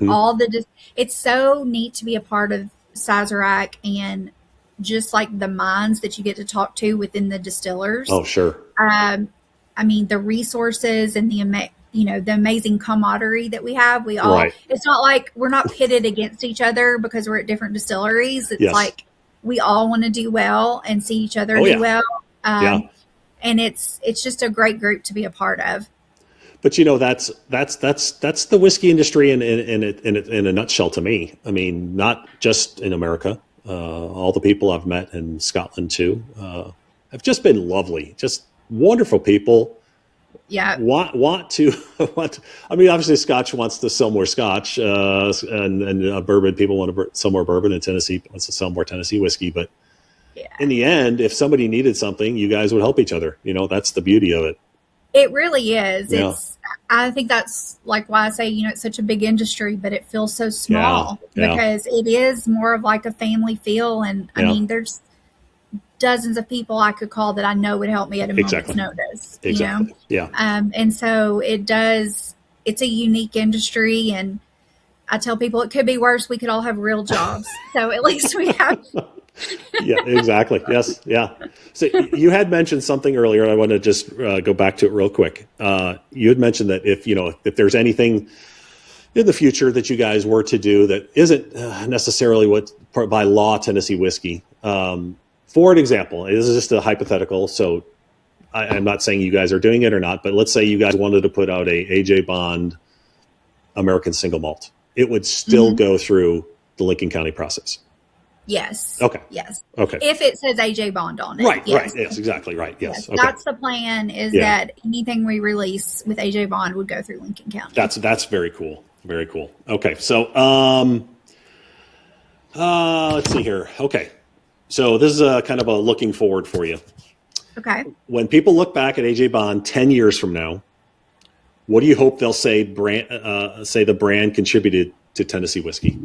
it's so neat to be a part of Sazerac, and just like the minds that you get to talk to within the distillers. Oh, sure. I mean, the resources and the the amazing camaraderie that we have. We all, it's not like we're not pitted against each other because we're at different distilleries. It's like we all want to do well and see each other do well. And it's just a great group to be a part of. But that's the whiskey industry in a nutshell to me. I mean, not just in America. All the people I've met in Scotland too have just been lovely, just wonderful people. Yeah. I mean, obviously Scotch wants to sell more Scotch, and bourbon, people want to sell more bourbon, and Tennessee wants to sell more Tennessee whiskey. But in the end, if somebody needed something, you guys would help each other. That's the beauty of it. It really is. I think that's like why I say, it's such a big industry, but it feels so small because it is more of like a family feel. And I mean, there's dozens of people I could call that I know would help me at a moment's notice. Exactly. Yeah. And so it's a unique industry, and I tell people it could be worse. We could all have real jobs. So at least we have. Yeah, exactly. Yes. Yeah. So you had mentioned something earlier. I want to just go back to it real quick. You had mentioned that if there's anything in the future that you guys were to do that isn't necessarily what by law Tennessee whiskey, for an example, this is just a hypothetical. So I'm not saying you guys are doing it or not, but let's say you guys wanted to put out a AJ Bond American single malt. It would still go through the Lincoln County process. Yes. Okay. Yes. Okay. If it says AJ Bond on it. Right. Yes. Right. Yes. Exactly. Right. Yes. Okay. That's the plan. Is that anything we release with AJ Bond would go through Lincoln County. That's very cool. Very cool. Okay. So let's see here. Okay. So this is kind of a looking forward for you. Okay. When people look back at AJ Bond 10 years from now, what do you hope they'll say the brand contributed to Tennessee whiskey?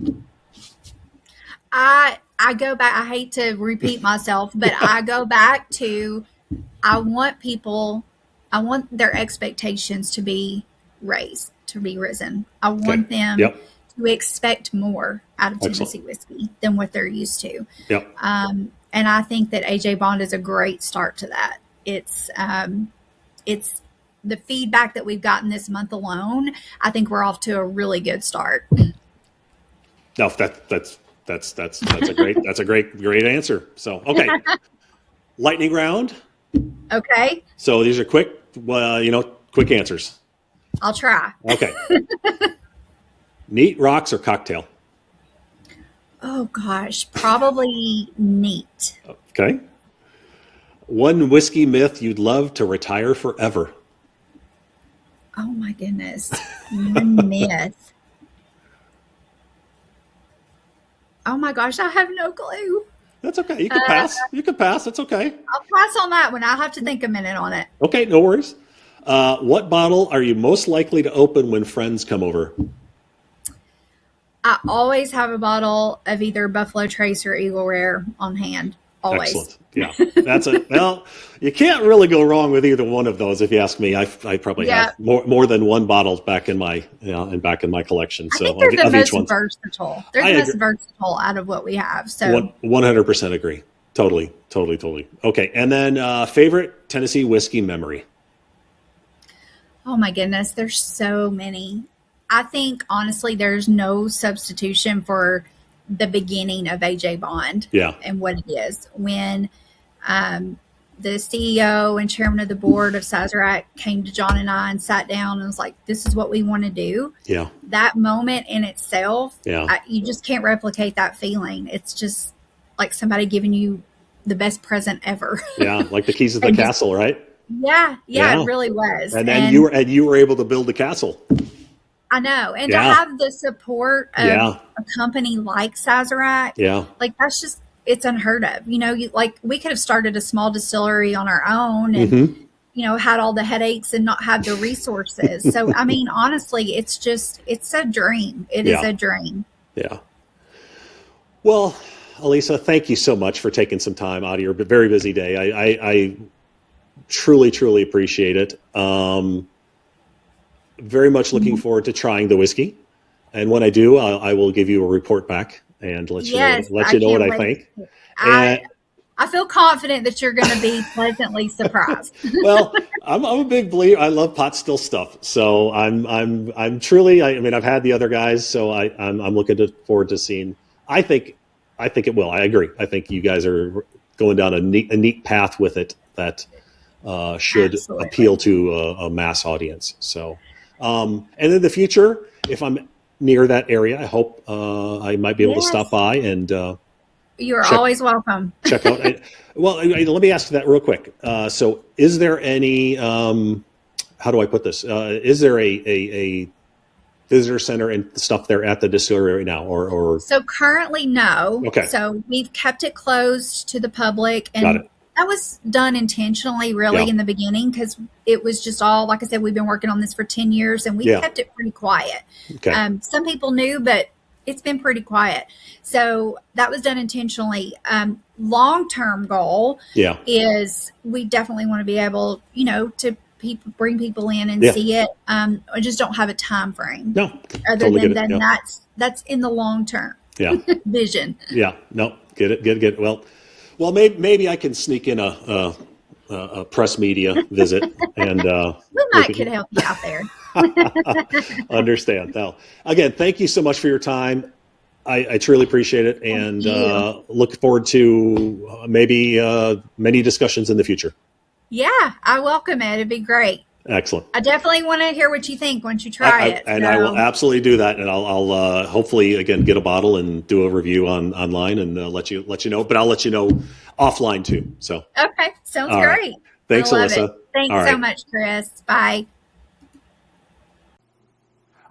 I go back. I hate to repeat myself, but I go back to I want their expectations to be raised, to be risen. I want them to expect more out of Tennessee whiskey than what they're used to. Yep. And I think that AJ Bond is a great start to that. It's the feedback that we've gotten this month alone. I think we're off to a really good start. No, that's a great answer. So, okay. Lightning round. Okay. So these are quick answers. I'll try. Okay. Neat, rocks, or cocktail? Oh gosh, probably neat. Okay. One whiskey myth you'd love to retire forever? Oh my goodness. One myth. Oh my gosh, I have no clue. That's okay. You can pass. You can pass. That's okay. I'll pass on that one. I'll have to think a minute on it. Okay, no worries. What bottle are you most likely to open when friends come over? I always have a bottle of either Buffalo Trace or Eagle Rare on hand. Always. Excellent. Yeah, well, you can't really go wrong with either one of those. If you ask me, I probably have more than one bottle back in my collection. So I think they're the most versatile. They're the most versatile out of what we have. So 100% agree. Totally. Okay, and then favorite Tennessee whiskey memory. Oh my goodness, there's so many. I think honestly, there's no substitution for the beginning of AJ Bond. And what it is when the CEO and chairman of the board of Sazerac came to John and I and sat down and was like, this is what we want to do. That moment in itself, you just can't replicate that feeling. It's just like somebody giving you the best present ever. Like the keys to the castle, right? Yeah, it really was. And then you were able to build the castle. I know. And to have the support of a company like Sazerac, like that's just, it's unheard of. We could have started a small distillery on our own and, had all the headaches and not have the resources. So, I mean, honestly, it's a dream. It is a dream. Yeah. Well, Allisa, thank you so much for taking some time out of your very busy day. I truly, truly appreciate it. Very much looking forward to trying the whiskey. And when I do, I will give you a report back and let you know what I think. I feel confident that you're going to be pleasantly surprised. Well, I'm a big believer. I love pot still stuff. So I'm truly, I mean, I've had the other guys, so I'm looking forward to seeing. I think it will. I agree. I think you guys are going down a neat path with it that should Absolutely. appeal to a mass audience. So, and in the future, if I'm near that area, I hope I might be able to stop by and you're always welcome. check out. Well, let me ask you that real quick. So, is there any? How do I put this? Is there a visitor center and stuff there at the distillery right now, or? So currently, no. Okay. So we've kept it closed to the public, Got and it. that was done intentionally, really, Yeah. in the beginning, because it was just all, like I said, we've been working on this for 10 years, and we Yeah. kept it pretty quiet. Okay. Some people knew, but it's been pretty quiet. So that was done intentionally. Long-term goal Yeah. is we definitely want to be able, to bring people in and Yeah. see it. I just don't have a time frame. No. Other Totally than get it. then Yeah. that's in the long term Yeah. vision. Yeah. No. Get it. Well, maybe I can sneak in a press media visit and We could help you out there. understand. Now, again, thank you so much for your time. I truly appreciate it, and look forward to maybe many discussions in the future. Yeah, I welcome it. It'd be great. Excellent. I definitely want to hear what you think once you try it. I will absolutely do that, and I'll hopefully again get a bottle and do a review online and let you know. But I'll let you know offline too. So Okay, sounds All right. great. Thanks, I love Allisa. it. Thanks All so right. much, Chris. Bye.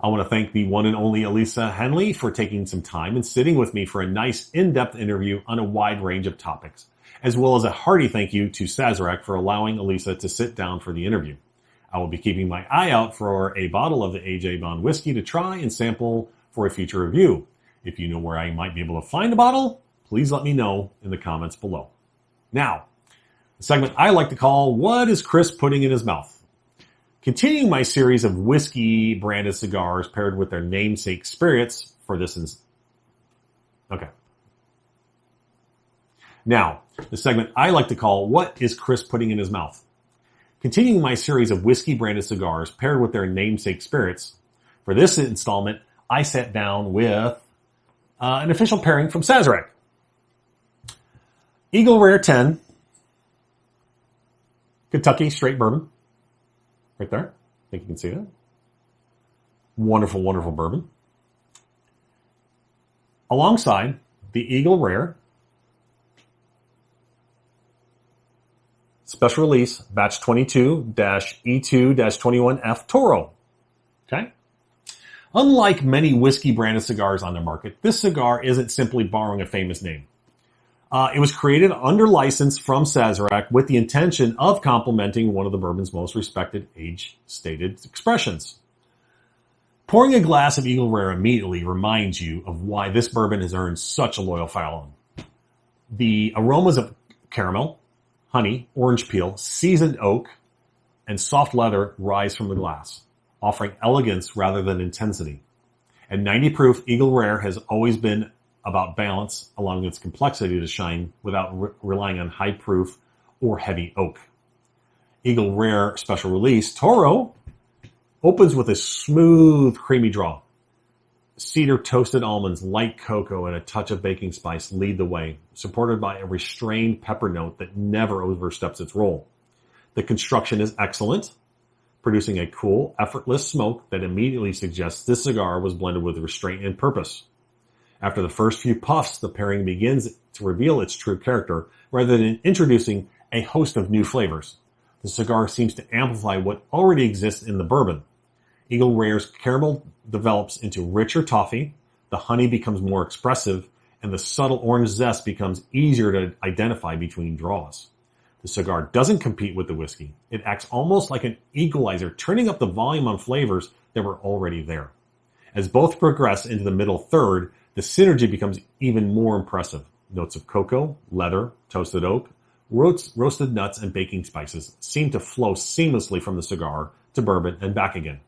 I want to thank the one and only Allisa Henley for taking some time and sitting with me for a nice in-depth interview on a wide range of topics, as well as a hearty thank you to Sazerac for allowing Allisa to sit down for the interview. I will be keeping my eye out for a bottle of the AJ Bond whiskey to try and sample for a future review. If you know where I might be able to find a bottle, please let me know in the comments below. Now, the segment I like to call, What is Chris Putting in His Mouth? Continuing my series of whiskey branded cigars paired with their namesake spirits for this Okay. Now, the segment I like to call, What is Chris Putting in His Mouth? Continuing my series of whiskey branded cigars paired with their namesake spirits, for this installment, I sat down with an official pairing from Sazerac. Eagle Rare 10, Kentucky Straight Bourbon, right there. I think you can see that. Wonderful, wonderful bourbon. Alongside the Eagle Rare Special Release Batch 22-E2-21F Toro. Okay? Unlike many whiskey branded cigars on the market, this cigar isn't simply borrowing a famous name. It was created under license from Sazerac with the intention of complementing one of the bourbon's most respected age-stated expressions. Pouring a glass of Eagle Rare immediately reminds you of why this bourbon has earned such a loyal following. The aromas of caramel, honey, orange peel, seasoned oak, and soft leather rise from the glass, offering elegance rather than intensity. At 90 proof, Eagle Rare has always been about balance, allowing its complexity to shine without relying on high proof or heavy oak. Eagle Rare Special Release Toro opens with a smooth, creamy draw. Cedar toasted almonds, light cocoa, and a touch of baking spice lead the way, supported by a restrained pepper note that never oversteps its role. The construction is excellent, producing a cool, effortless smoke that immediately suggests this cigar was blended with restraint and purpose. After the first few puffs, the pairing begins to reveal its true character rather than introducing a host of new flavors. The cigar seems to amplify what already exists in the bourbon. Eagle Rare's caramel develops into richer toffee, the honey becomes more expressive, and the subtle orange zest becomes easier to identify between draws. The cigar doesn't compete with the whiskey. It acts almost like an equalizer, turning up the volume on flavors that were already there. As both progress into the middle third, the synergy becomes even more impressive. Notes of cocoa, leather, toasted oak, roasted nuts, and baking spices seem to flow seamlessly from the cigar to bourbon and back again.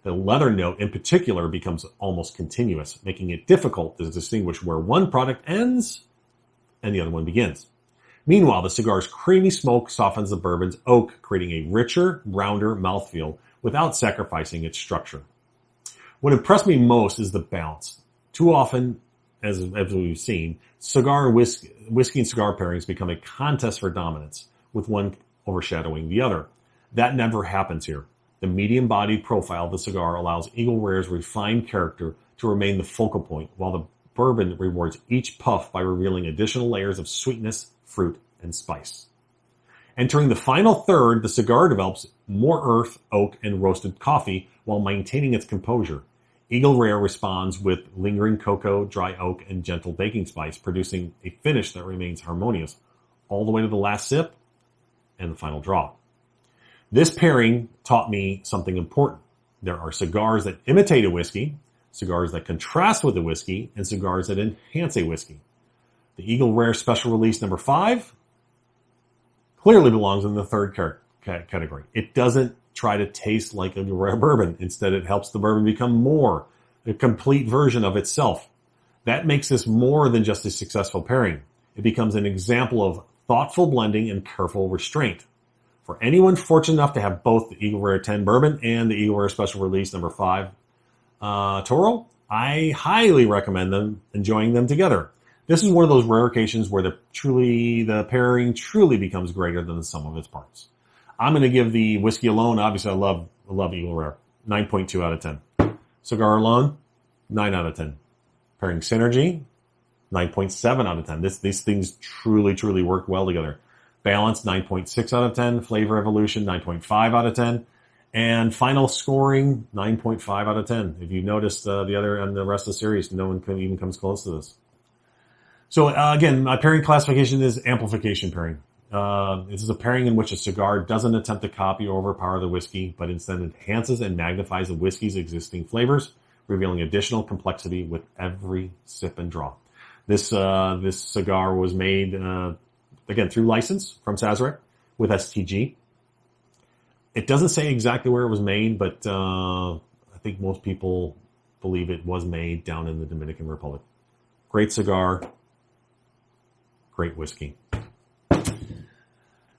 The leather note in particular becomes almost continuous, making it difficult to distinguish where one product ends and the other one begins. Meanwhile, the cigar's creamy smoke softens the bourbon's oak, creating a richer, rounder mouthfeel without sacrificing its structure. What impressed me most is the balance. Too often, as we've seen, cigar and whiskey and cigar pairings become a contest for dominance, with one overshadowing the other. That never happens here. The medium-bodied profile of the cigar allows Eagle Rare's refined character to remain the focal point, while the bourbon rewards each puff by revealing additional layers of sweetness, fruit, and spice. Entering the final third, the cigar develops more earth, oak, and roasted coffee while maintaining its composure. Eagle Rare responds with lingering cocoa, dry oak, and gentle baking spice, producing a finish that remains harmonious all the way to the last sip and the final draw. This pairing taught me something important. There are cigars that imitate a whiskey, cigars that contrast with a whiskey, and cigars that enhance a whiskey. The Eagle Rare Special Release number 5 clearly belongs in the third category. It doesn't try to taste like a rare bourbon. Instead, it helps the bourbon become more a complete version of itself. That makes this more than just a successful pairing. It becomes an example of thoughtful blending and careful restraint. For anyone fortunate enough to have both the Eagle Rare 10 Bourbon and the Eagle Rare Special Release number 5 Toro, I highly recommend them enjoying them together. This is one of those rare occasions where the pairing truly becomes greater than the sum of its parts. I'm going to give the whiskey alone. Obviously, I love Eagle Rare. 9.2 out of 10. Cigar alone, 9 out of 10. Pairing synergy, 9.7 out of 10. These things truly work well together. Balance, 9.6 out of 10. Flavor evolution, 9.5 out of 10. And final scoring, 9.5 out of 10. If you noticed the other and the rest of the series, no one even comes close to this. So again, my pairing classification is amplification pairing. This is a pairing in which a cigar doesn't attempt to copy or overpower the whiskey, but instead enhances and magnifies the whiskey's existing flavors, revealing additional complexity with every sip and draw. This cigar was made, again, through license from Sazerac with STG. It doesn't say exactly where it was made, but I think most people believe it was made down in the Dominican Republic. Great cigar, great whiskey.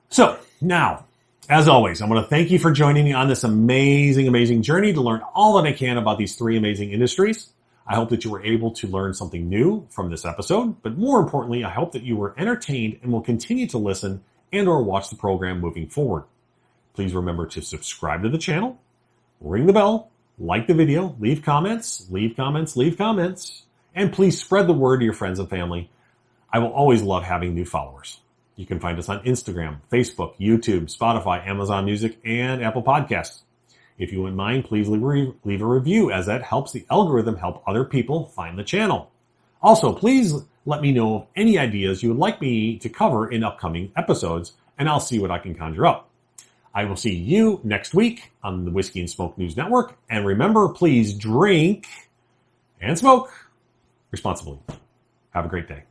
So now, as always, I want to thank you for joining me on this amazing journey to learn all that I can about these three amazing industries. I hope that you were able to learn something new from this episode, but more importantly, I hope that you were entertained and will continue to listen and or watch the program moving forward. Please remember to subscribe to the channel, ring the bell, like the video, leave comments, and please spread the word to your friends and family. I will always love having new followers. You can find us on Instagram, Facebook, YouTube, Spotify, Amazon Music, and Apple Podcasts. If you wouldn't mind, please leave a review, as that helps the algorithm help other people find the channel. Also, please let me know of any ideas you would like me to cover in upcoming episodes, and I'll see what I can conjure up. I will see you next week on the Whisky and Smoke News Network. And remember, please drink and smoke responsibly. Have a great day.